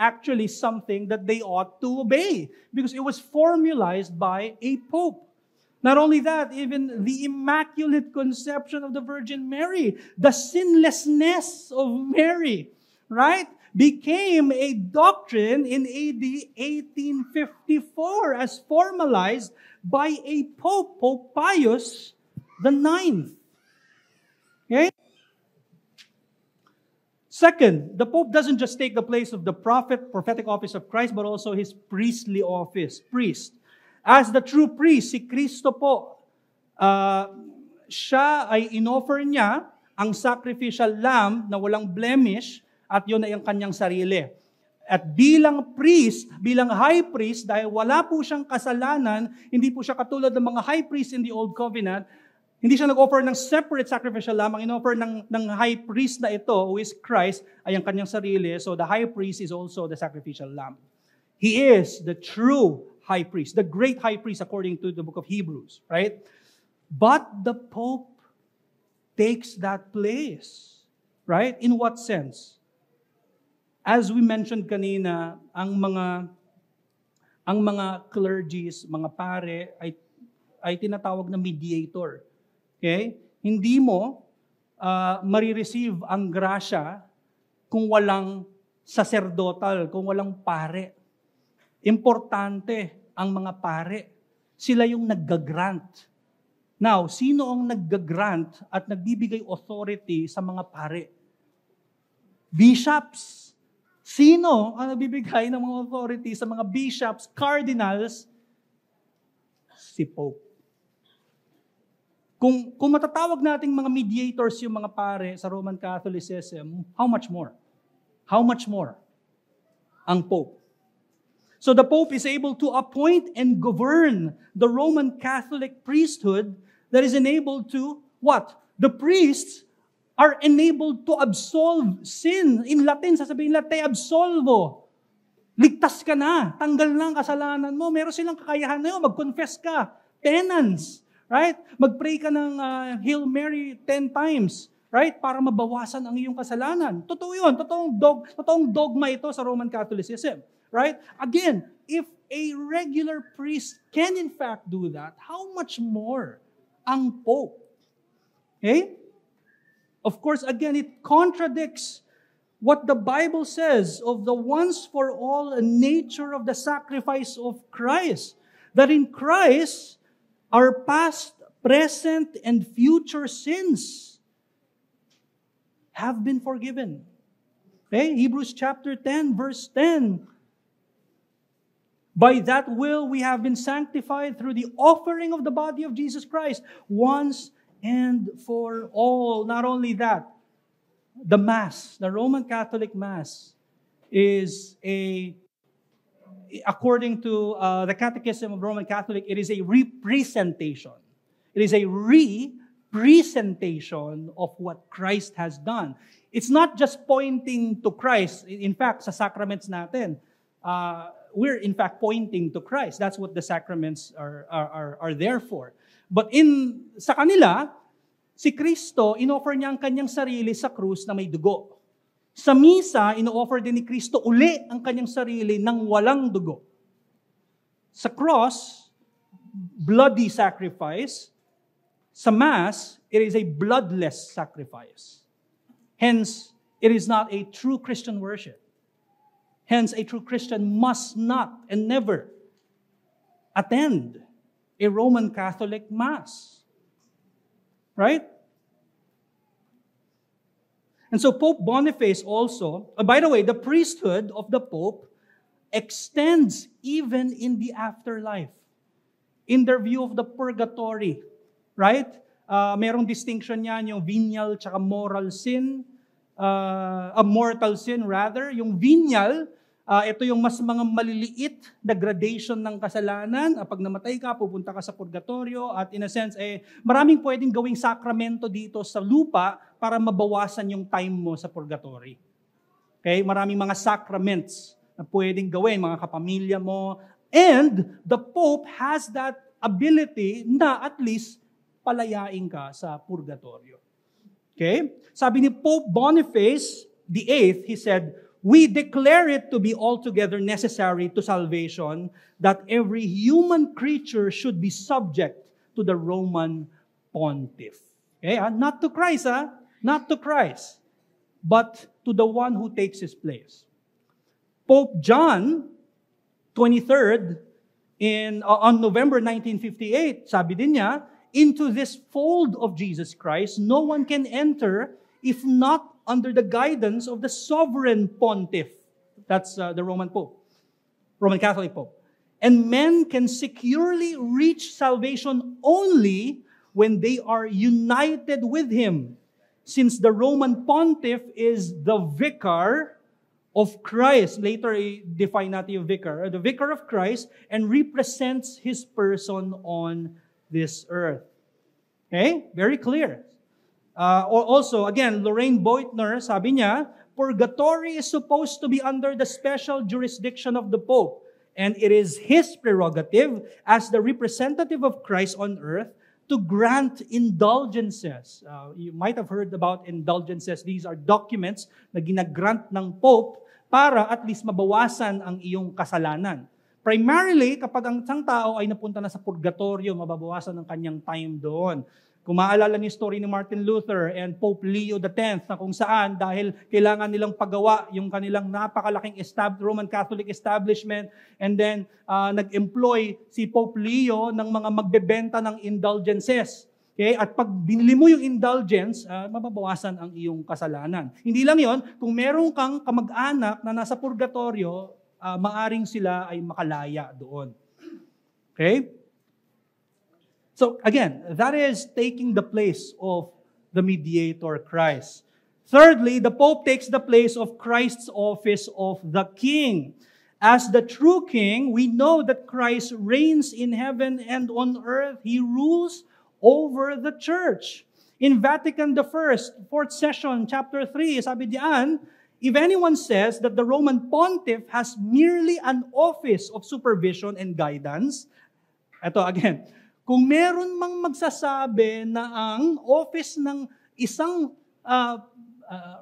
actually something that they ought to obey because it was formalized by a pope. Not only that, even the Immaculate Conception of the Virgin Mary, the sinlessness of Mary, right, became a doctrine in AD 1854 as formalized by a pope, Pope Pius IX. Okay? Second, the Pope doesn't just take the place of the prophetic office of Christ, but also his priestly office, priest. As the true priest, si Kristo po, siya ay inoffer niya ang sacrificial lamb na walang blemish at yun ay ang kanyang sarili. At bilang priest, bilang high priest, dahil wala po siyang kasalanan, hindi po siya katulad ng mga high priest in the Old Covenant, hindi siya nag-offer ng separate sacrificial lamb. Ang in-offer ng high priest na ito, who is Christ, ay ang kanyang sarili. So the high priest is also the sacrificial lamb. He is the true high priest, the great high priest according to the book of Hebrews, right? But the Pope takes that place, right? In what sense? As we mentioned kanina, ang mga clergies, mga pare, ay tinatawag na mediator. Okay? Hindi mo marireceive ang grasya kung walang sacerdotal, kung walang pare. Importante ang mga pare. Sila yung naggagrant. Now, sino ang naggagrant at nagbibigay authority sa mga pare? Bishops. Sino ang nagbibigay ng mga authority sa mga bishops, cardinals? Si Pope. Kung matatawag nating mga mediators yung mga pare sa Roman Catholicism, how much more? How much more ang Pope? So the Pope is able to appoint and govern the Roman Catholic priesthood that is enabled to, what? The priests are enabled to absolve sin. In Latin, sasabihin nila, te absolvo. Ligtas ka na. Tanggal na ang kasalanan mo. Meron silang kakayahan na yun. Mag-confess ka. Penance. Right? Mag-pray ka ng Hail Mary 10 times. Right? Para mabawasan ang iyong kasalanan. Totoo yun. Totoong dogma ito sa Roman Catholicism. Right? Again, if a regular priest can in fact do that, how much more ang Pope? Okay? Of course, again, it contradicts what the Bible says of the once for all nature of the sacrifice of Christ. That in Christ, our past, present, and future sins have been forgiven. Okay? Hebrews chapter 10, verse 10. By that will we have been sanctified through the offering of the body of Jesus Christ once and for all. Not only that, the Mass, the Roman Catholic Mass, is according to the Catechism of Roman Catholic, it is a representation. It is a representation of what Christ has done. It's not just pointing to Christ. In fact, sa sacraments natin, we're in fact pointing to Christ. That's what the sacraments are there for. But sa kanila, si Kristo, in-offer niya ang kanyang sarili sa krus na may dugo. Sa misa, in-offer din ni Kristo uli ang kanyang sarili ng walang dugo. Sa cross, bloody sacrifice. Sa Mass, it is a bloodless sacrifice. Hence, it is not a true Christian worship. Hence, a true Christian must not and never attend a Roman Catholic Mass. Right? And so Pope Boniface also, by the way, the priesthood of the Pope extends even in the afterlife. In their view of the purgatory. Right? Merong distinction yan, yung venial tsaka moral sin, mortal sin rather. Yung venial, ito yung mas mga maliliit na gradation ng kasalanan. Pag namatay ka, pupunta ka sa purgatorio. At in a sense, maraming pwedeng gawing sakramento dito sa lupa para mabawasan yung time mo sa purgatory. Okay? Maraming mga sacraments na pwedeng gawin, mga kapamilya mo. And the Pope has that ability na at least palayain ka sa purgatorio. Okay? Sabi ni Pope Boniface VIII, he said, "We declare it to be altogether necessary to salvation that every human creature should be subject to the Roman pontiff." Okay? Not to Christ, not to Christ, but to the one who takes his place. Pope John 23rd, on November 1958, sabi din niya, "Into this fold of Jesus Christ, no one can enter if not under the guidance of the sovereign pontiff." That's the Roman Pope, Roman Catholic Pope. "And men can securely reach salvation only when they are united with him, since the Roman pontiff is the vicar of Christ." Later, define natin yung vicar. The vicar of Christ, and represents his person on this earth. Okay? Very clear. Also, again, Lorraine Beutner, sabi niya, "Purgatory is supposed to be under the special jurisdiction of the Pope, and it is his prerogative as the representative of Christ on earth to grant indulgences." You might have heard about indulgences. These are documents na ginagrant ng Pope para at least mabawasan ang iyong kasalanan. Primarily, kapag ang isang tao ay napunta na sa purgatorio, mababawasan ang kanyang time doon. Kung maalala niyo yung story ni Martin Luther and Pope Leo X, na kung saan dahil kailangan nilang pagawa yung kanilang napakalaking Roman Catholic establishment, and then nag-employ si Pope Leo ng mga magbebenta ng indulgences. Okay? At pag binili mo yung indulgence, mababawasan ang iyong kasalanan. Hindi lang yon, kung meron kang kamag-anak na nasa purgatorio, maaring sila ay makalaya doon. Okay? So again, that is taking the place of the mediator Christ. Thirdly, the Pope takes the place of Christ's office of the King. As the true King, we know that Christ reigns in heaven and on earth. He rules over the church. In Vatican I, 4th session, chapter 3, sabi diyan, "If anyone says that the Roman pontiff has merely an office of supervision and guidance," ito again, kung meron mang magsasabi na ang office ng isang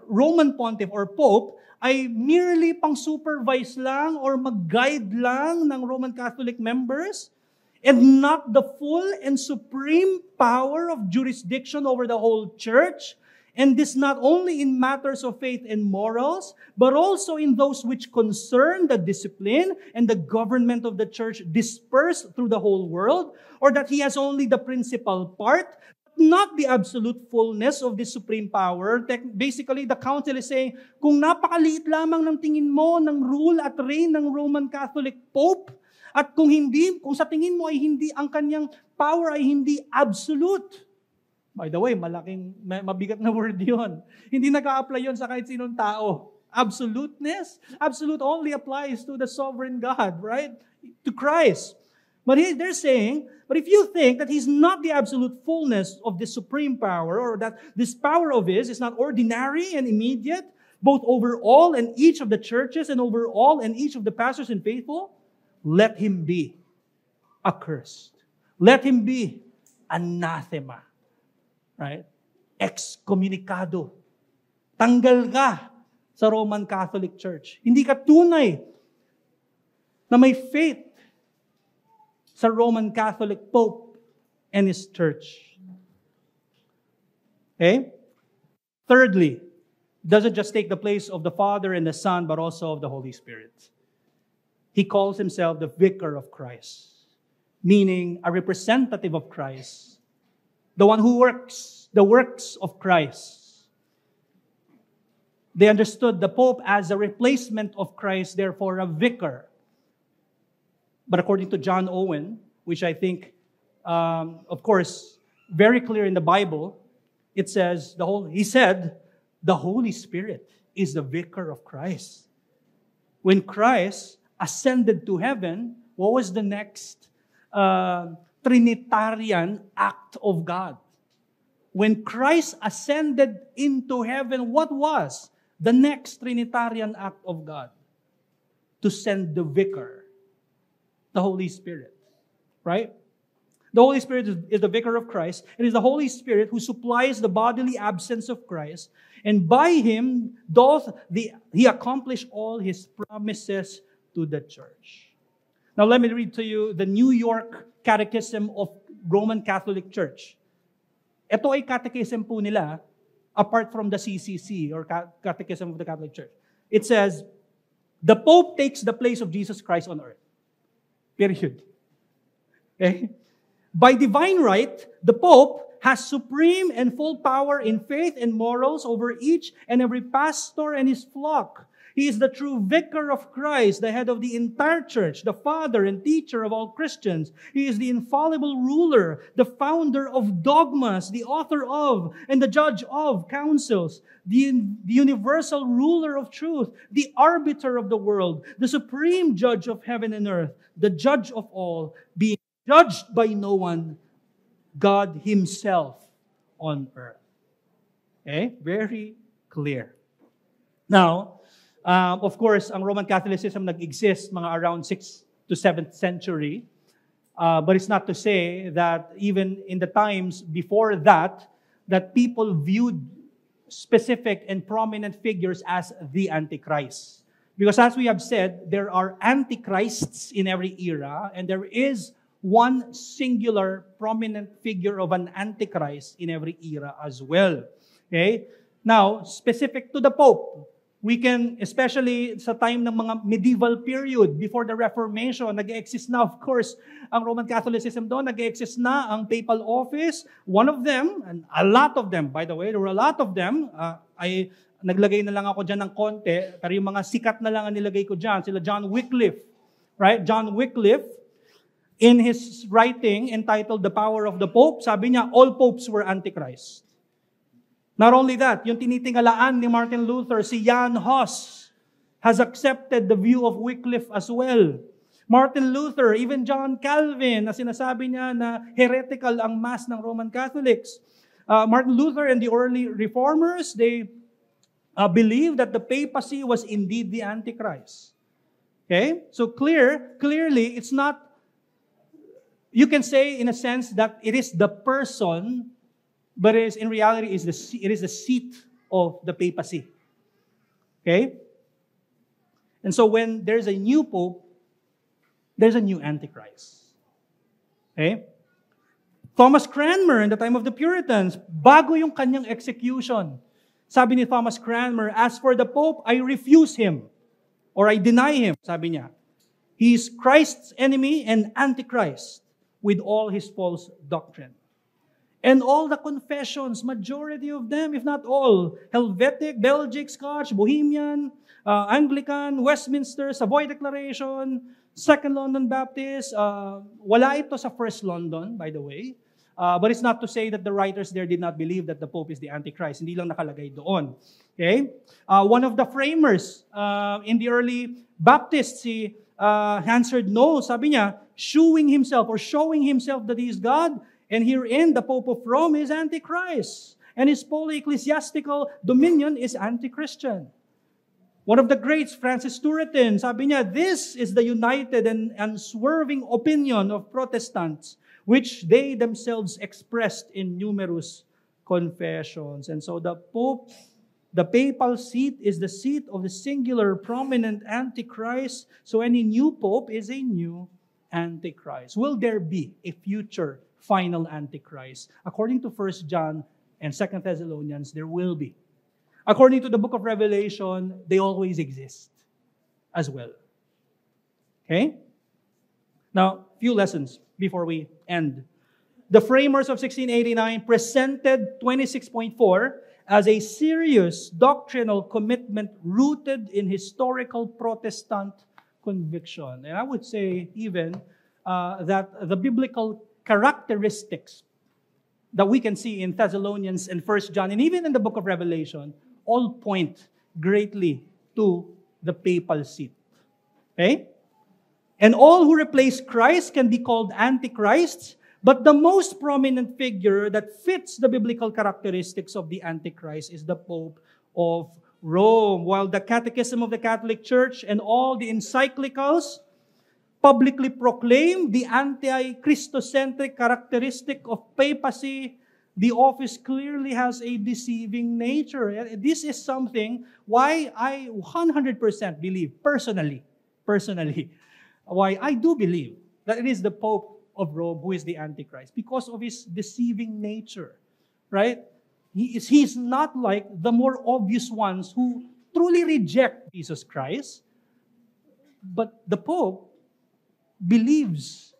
Roman pontiff or pope ay merely pang-supervise lang or mag-guide lang ng Roman Catholic members and not the full and supreme power of jurisdiction over the whole church And this not only in matters of faith and morals, but also in those which concern the discipline and the government of the church dispersed through the whole world, or that he has only the principal part, not the absolute fullness of this supreme power. Basically, the council is saying, kung napakaliit lamang ng tingin mo ng rule at reign ng Roman Catholic Pope, at kung sa tingin mo ay hindi, ang kanyang power ay hindi absolute. By the way, mabigat na word yun. Hindi nag-a-apply yun sa kahit sinong tao. Absoluteness? Absolute only applies to the sovereign God, right? To Christ. But they're saying, but if you think that He's not the absolute fullness of the supreme power, or that this power of His is not ordinary and immediate, both over all and each of the churches and over all and each of the pastors and faithful, let him be accursed. Let him be anathema. Right? Excommunicado. Tanggal ka sa Roman Catholic Church. Hindi ka tunay na may faith sa Roman Catholic Pope and his church. Okay? Thirdly, doesn't just take the place of the Father and the Son, but also of the Holy Spirit. He calls himself the Vicar of Christ, meaning a representative of Christ. The one who works the works of Christ. They understood the Pope as a replacement of Christ, therefore a vicar. But according to John Owen, which I think, of course, very clear in the Bible, it says, he said, the Holy Spirit is the vicar of Christ. When Christ ascended to heaven, what was the next Trinitarian act of God? When Christ ascended into heaven, what was the next Trinitarian act of God? To send the vicar, the Holy Spirit. Right? The Holy Spirit is the vicar of Christ. It is the Holy Spirit who supplies the bodily absence of Christ. And by Him, He accomplished all His promises to the church. Now let me read to you the New York Catechism of Roman Catholic Church. Ito ay catechism po nila apart from the CCC or Catechism of the Catholic Church. It says, the Pope takes the place of Jesus Christ on earth. Period. Okay? By divine right, the Pope has supreme and full power in faith and morals over each and every pastor and his flock. He is the true vicar of Christ, the head of the entire church, the father and teacher of all Christians. He is the infallible ruler, the founder of dogmas, the author of and the judge of councils, the universal ruler of truth, the arbiter of the world, the supreme judge of heaven and earth, the judge of all, being judged by no one, God Himself on earth. Okay? Very clear. Now, of course, ang Roman Catholicism nag-exist mga around 6th to 7th century. But it's not to say that even in the times before that people viewed specific and prominent figures as the Antichrist. Because as we have said, there are Antichrists in every era, and there is one singular prominent figure of an Antichrist in every era as well. Okay? Now, specific to the Pope, we can, especially sa time ng mga medieval period, before the Reformation, nag-exist na, of course, ang Roman Catholicism doon, nag-exist na ang papal office. One of them, and a lot of them, by the way, there were a lot of them, ay naglagay na lang ako dyan ng konti, pero yung mga sikat na lang ang nilagay ko dyan, sila John Wycliffe. Right? John Wycliffe, in his writing entitled The Power of the Pope, sabi niya, all popes were Antichrist. Not only that, yung tinitingalaan ni Martin Luther, si Jan Hus, has accepted the view of Wycliffe as well. Martin Luther, even John Calvin, na sinasabi niya na heretical ang mass ng Roman Catholics. Martin Luther and the early reformers, they believed that the papacy was indeed the Antichrist. Okay? So clearly, it's not, you can say in a sense that it is the person, but in reality, it is the seat of the papacy. Okay? And so when there's a new pope, there's a new Antichrist. Okay? Thomas Cranmer in the time of the Puritans, bago yung kanyang execution, sabi ni Thomas Cranmer, "As for the Pope, I refuse him, or I deny him," sabi niya. "He is Christ's enemy and Antichrist with all his false doctrine." And all the confessions, majority of them, if not all, Helvetic, Belgic, Scotch, Bohemian, Anglican, Westminster, Savoy Declaration, Second London Baptist, wala ito sa First London, by the way. But it's not to say that the writers there did not believe that the Pope is the Antichrist. Hindi lang nakalagay doon. Okay? One of the framers in the early Baptists, he answered no. Sabi niya, showing himself that he is God. And herein, the Pope of Rome is Antichrist. And his poly-ecclesiastical dominion is anti-Christian. One of the greats, Francis Turretin, sabi niya, "This is the united and unswerving opinion of Protestants, which they themselves expressed in numerous confessions." And so the Pope, the papal seat, is the seat of the singular prominent Antichrist. So any new Pope is a new Antichrist. Will there be a future final Antichrist? According to 1 John and 2 Thessalonians, there will be. According to the book of Revelation, they always exist as well. Okay? Now, few lessons before we end. The framers of 1689 presented 26.4 as a serious doctrinal commitment rooted in historical Protestant conviction. And I would say even that the biblical characteristics that we can see in Thessalonians and 1 John, and even in the book of Revelation, all point greatly to the papal seat. Okay? And all who replace Christ can be called antichrists, but the most prominent figure that fits the biblical characteristics of the Antichrist is the Pope of Rome. While the Catechism of the Catholic Church and all the encyclicals publicly proclaim the anti-Christocentric characteristic of papacy, the office clearly has a deceiving nature. This is something why I 100% believe, personally, why I do believe that it is the Pope of Rome who is the Antichrist, because of his deceiving nature, right? He's not like the more obvious ones who truly reject Jesus Christ, but the Pope believes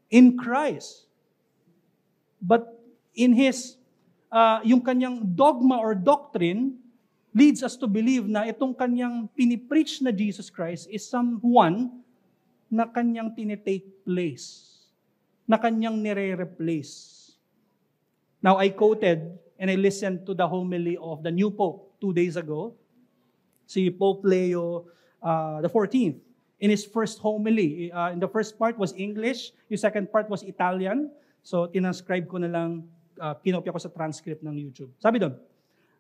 in Christ. But in his, yung kanyang dogma or doctrine leads us to believe na itong kanyang pinipreach na Jesus Christ is someone na kanyang tinitake place, na kanyang nire-replace. Now, I quoted and I listened to the homily of the new Pope 2 days ago, si Pope Leo the 14th. In his first homily, in the first part was English, yung second part was Italian. So, tinanscribe ko na lang, kinopya ko sa transcript ng YouTube. Sabi doon,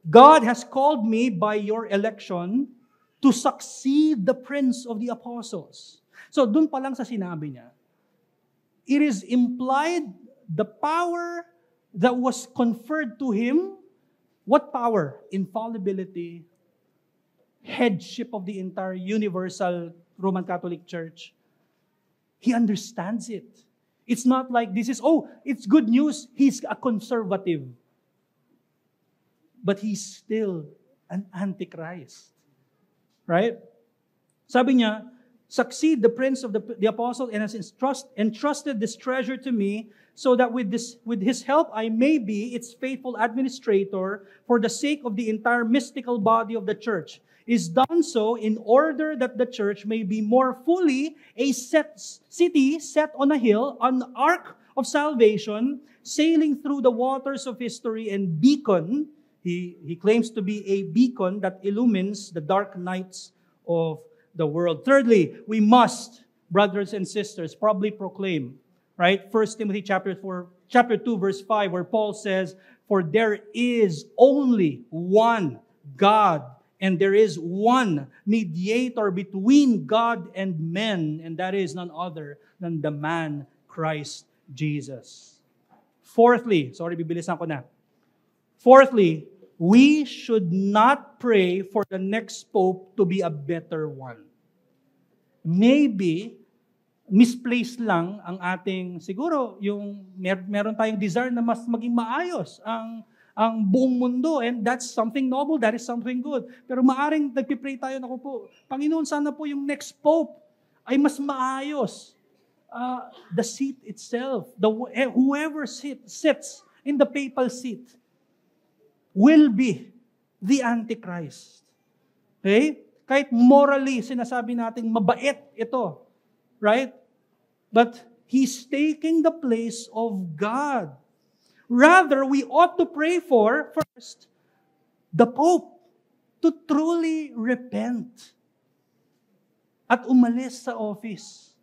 "God has called me by your election to succeed the Prince of the Apostles." So, doon pa lang sa sinabi niya, it is implied the power that was conferred to him. What power? Infallibility, headship of the entire universal Roman Catholic Church. He understands it. It's not like this is, it's good news, he's a conservative. But he's still an Antichrist. Right? Sabi niya, "Succeed the Prince of the Apostle and has entrusted this treasure to me, so that with his help I may be its faithful administrator for the sake of the entire mystical body of the church. Is done so in order that the church may be more fully a city set on a hill, an ark of salvation, sailing through the waters of history, and beacon." He claims to be a beacon that illumines the dark nights of the world. Thirdly, we must, brothers and sisters, probably proclaim, right? 1 Timothy chapter 2, verse 5, where Paul says, "For there is only one God, and there is one mediator between God and men, and that is none other than the man Christ Jesus." Fourthly, bibilisan ko na. Fourthly, we should not pray for the next Pope to be a better one. Maybe misplaced lang ang ating, siguro, yung meron tayong desire na mas maging maayos ang buong mundo, and that's something noble, that is something good. Pero maaring nagpipray tayo, naku po, Panginoon, sana po yung next Pope ay mas maayos. The seat itself, whoever sits in the papal seat will be the Antichrist. Okay? Kahit morally, sinasabi natin, mabait ito. Right? But he's taking the place of God. Rather, we ought to pray for, first, the Pope to truly repent at umalis sa office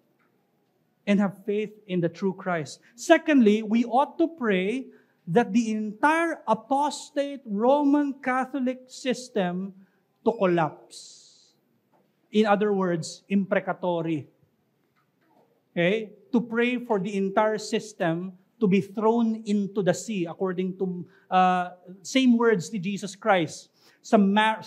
and have faith in the true Christ. Secondly, we ought to pray that the entire apostate Roman Catholic system to collapse. In other words, imprecatory. Okay? To pray for the entire system to be thrown into the sea, according to same words ni Jesus Christ sa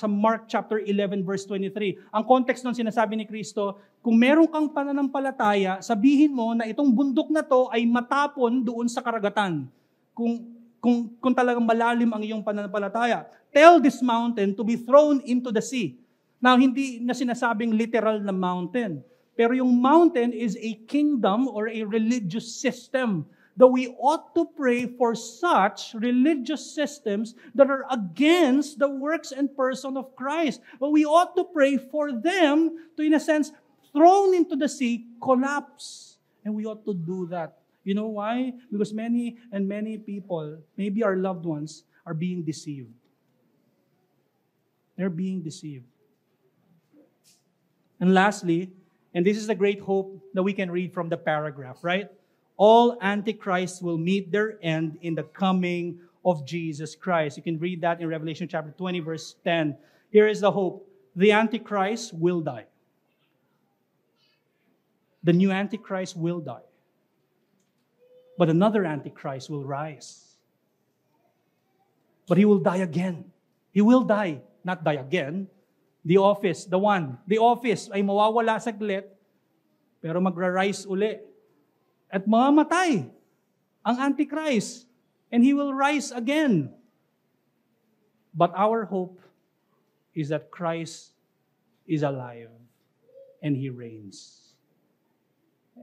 Mark chapter 11 verse 23. Ang context nun sinasabi ni Kristo, kung meron kang pananampalataya, sabihin mo na itong bundok na to ay matapon doon sa karagatan. Kung talagang malalim ang iyong pananampalataya, tell this mountain to be thrown into the sea. Now, hindi na sinasabing literal na mountain. Pero yung mountain is a kingdom or a religious system that we ought to pray for such religious systems that are against the works and person of Christ. But we ought to pray for them to, in a sense, thrown into the sea, collapse. And we ought to do that. You know why? Because many people, maybe our loved ones, are being deceived. They're being deceived. And lastly, and this is the great hope that we can read from the paragraph, right? All antichrists will meet their end in the coming of Jesus Christ. You can read that in Revelation chapter 20, verse 10. Here is the hope. The Antichrist will die. The new Antichrist will die. But another Antichrist will rise. But he will die again. He will die, not die again. The office ay mawawala saglit, pero magra-rise uli. At mamamatay ang Antichrist, and he will rise again. But our hope is that Christ is alive, and he reigns.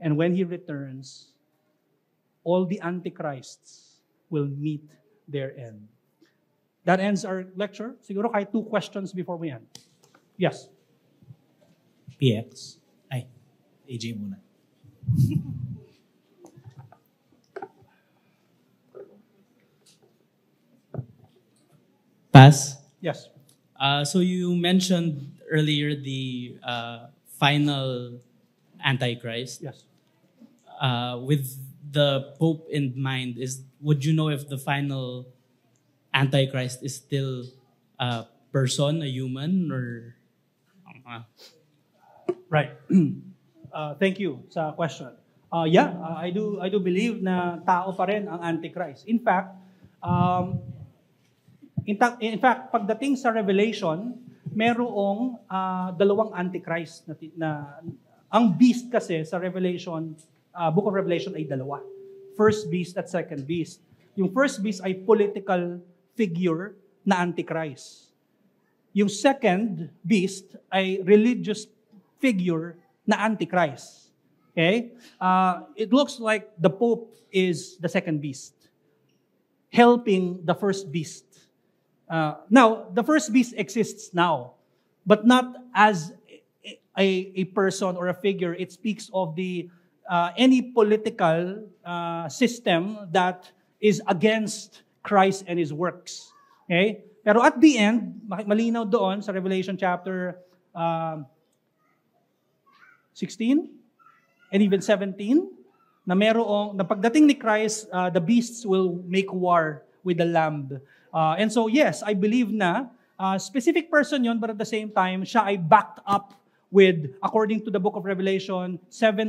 And when he returns, all the Antichrists will meet their end. That ends our lecture. Siguro kahit 2 questions before we end. Yes. PX. Ay, AJ muna. Pass. Yes. So you mentioned earlier the final Antichrist. Yes. With the Pope in mind, would you know if the final Antichrist is still a person, a human, or? Right. Thank you sa question. I do believe na tao pa rin ang Antichrist. In fact, pagdating sa Revelation, merong 2 Antichrist na ang beast kasi sa Revelation, Book of Revelation ay 2. First beast at second beast. Yung first beast ay political figure na Antichrist. Yung second beast ay religious figure na Antichrist. Okay? It looks like the Pope is the second beast, helping the first beast. Now, the first beast exists now, but not as a person or a figure. It speaks of the any political system that is against Christ and His works. Okay? Pero at the end, malinaw doon sa Revelation chapter 16 and even 17, na pagdating ni Christ, the beasts will make war with the Lamb. And so, yes, I believe na specific person yon, but at the same time, siya ay backed up with, according to the book of Revelation, 7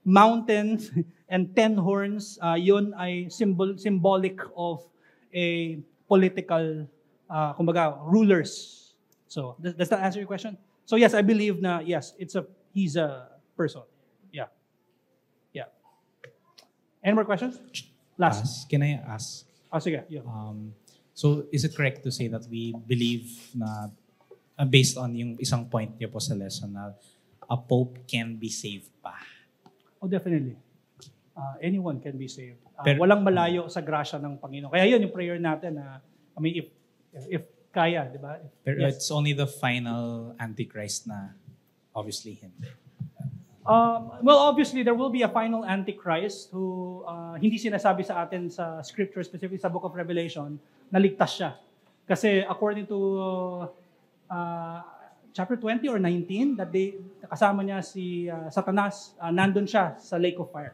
mountains and 10 horns. Yun ay symbolic of a political, rulers. So, does that answer your question? So yes, I believe na, yes, he's a person. Any more questions? Last. Can I ask? Sige. Yeah. So is it correct to say that we believe na based on yung isang point niyo po sa lesson na a pope can be saved pa? Oh, definitely. Anyone can be saved. Pero- Walang malayo sa grasya ng Panginoon. Kaya yun yung prayer natin na, if kaya, di ba? Pero Yes. it's only the final Antichrist na obviously hindi. Well, obviously, there will be a final Antichrist who hindi sinasabi sa atin sa scripture, specifically sa Book of Revelation, na ligtas siya. Kasi according to chapter 20 or 19, that kasama niya si Satanas, nandun siya sa lake of fire.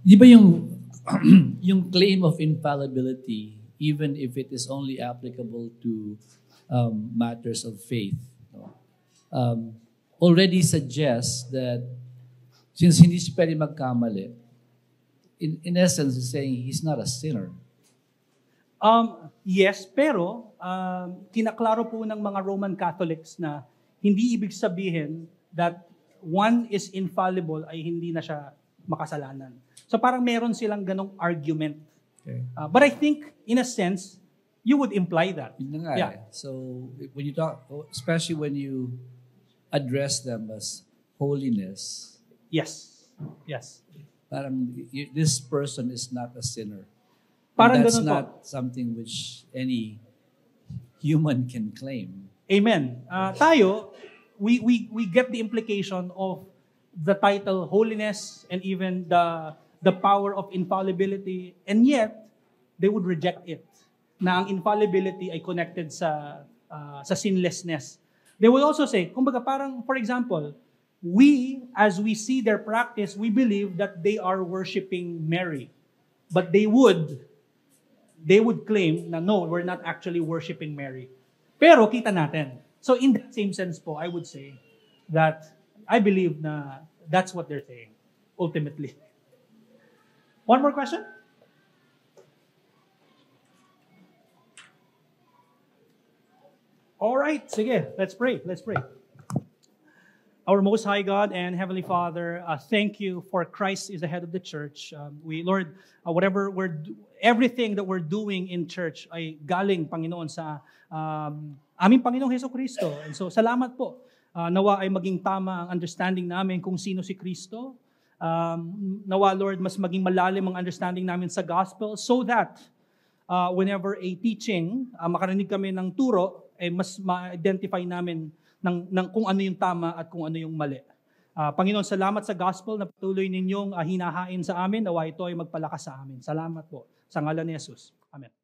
Di ba yung yung claim of infallibility, even if it is only applicable to matters of faith, no? Already suggests that since hindi siya pwede magkamali, in essence, is saying he's not a sinner. Yes, pero kinaklaro po ng mga Roman Catholics na hindi ibig sabihin that one is infallible ay hindi na siya makasalanan. So parang meron silang ganong argument. Okay. But I think, in a sense, you would imply that. Yun na nga Yeah. eh. So when you talk, especially when you address them as holiness, Yes. Yes. parang this person is not a sinner. Parang And that's ganun po. not something which any human can claim. Amen. Tayo, we get the implication of the title holiness and even the power of infallibility, and yet they would reject it. Na ang infallibility ay connected sa sinlessness. They will also say, kumbaga parang, for example, as we see their practice, we believe that they are worshiping Mary. But they would claim na no, we're not actually worshiping Mary. Pero kita natin. So in that same sense po, I would say that I believe na that's what they're saying, ultimately. One more question? All right, sige, let's pray. Let's pray. Our Most High God and Heavenly Father, thank you for Christ is the head of the church. Lord, everything that we're doing in church ay galing, Panginoon, sa aming Panginoong Jesucristo. And so, salamat po. Nawa ay maging tama ang understanding namin kung sino si Kristo. Nawa, Lord, mas maging malalim ang understanding namin sa gospel so that whenever a teaching, makarinig kami ng turo, ay mas ma-identify namin ng kung ano yung tama at kung ano yung mali. Panginoon, salamat sa gospel na patuloy ninyong hinahain sa amin. Nawa ito ay magpalakas sa amin. Salamat po. Sa ngalan ni Jesus. Amen.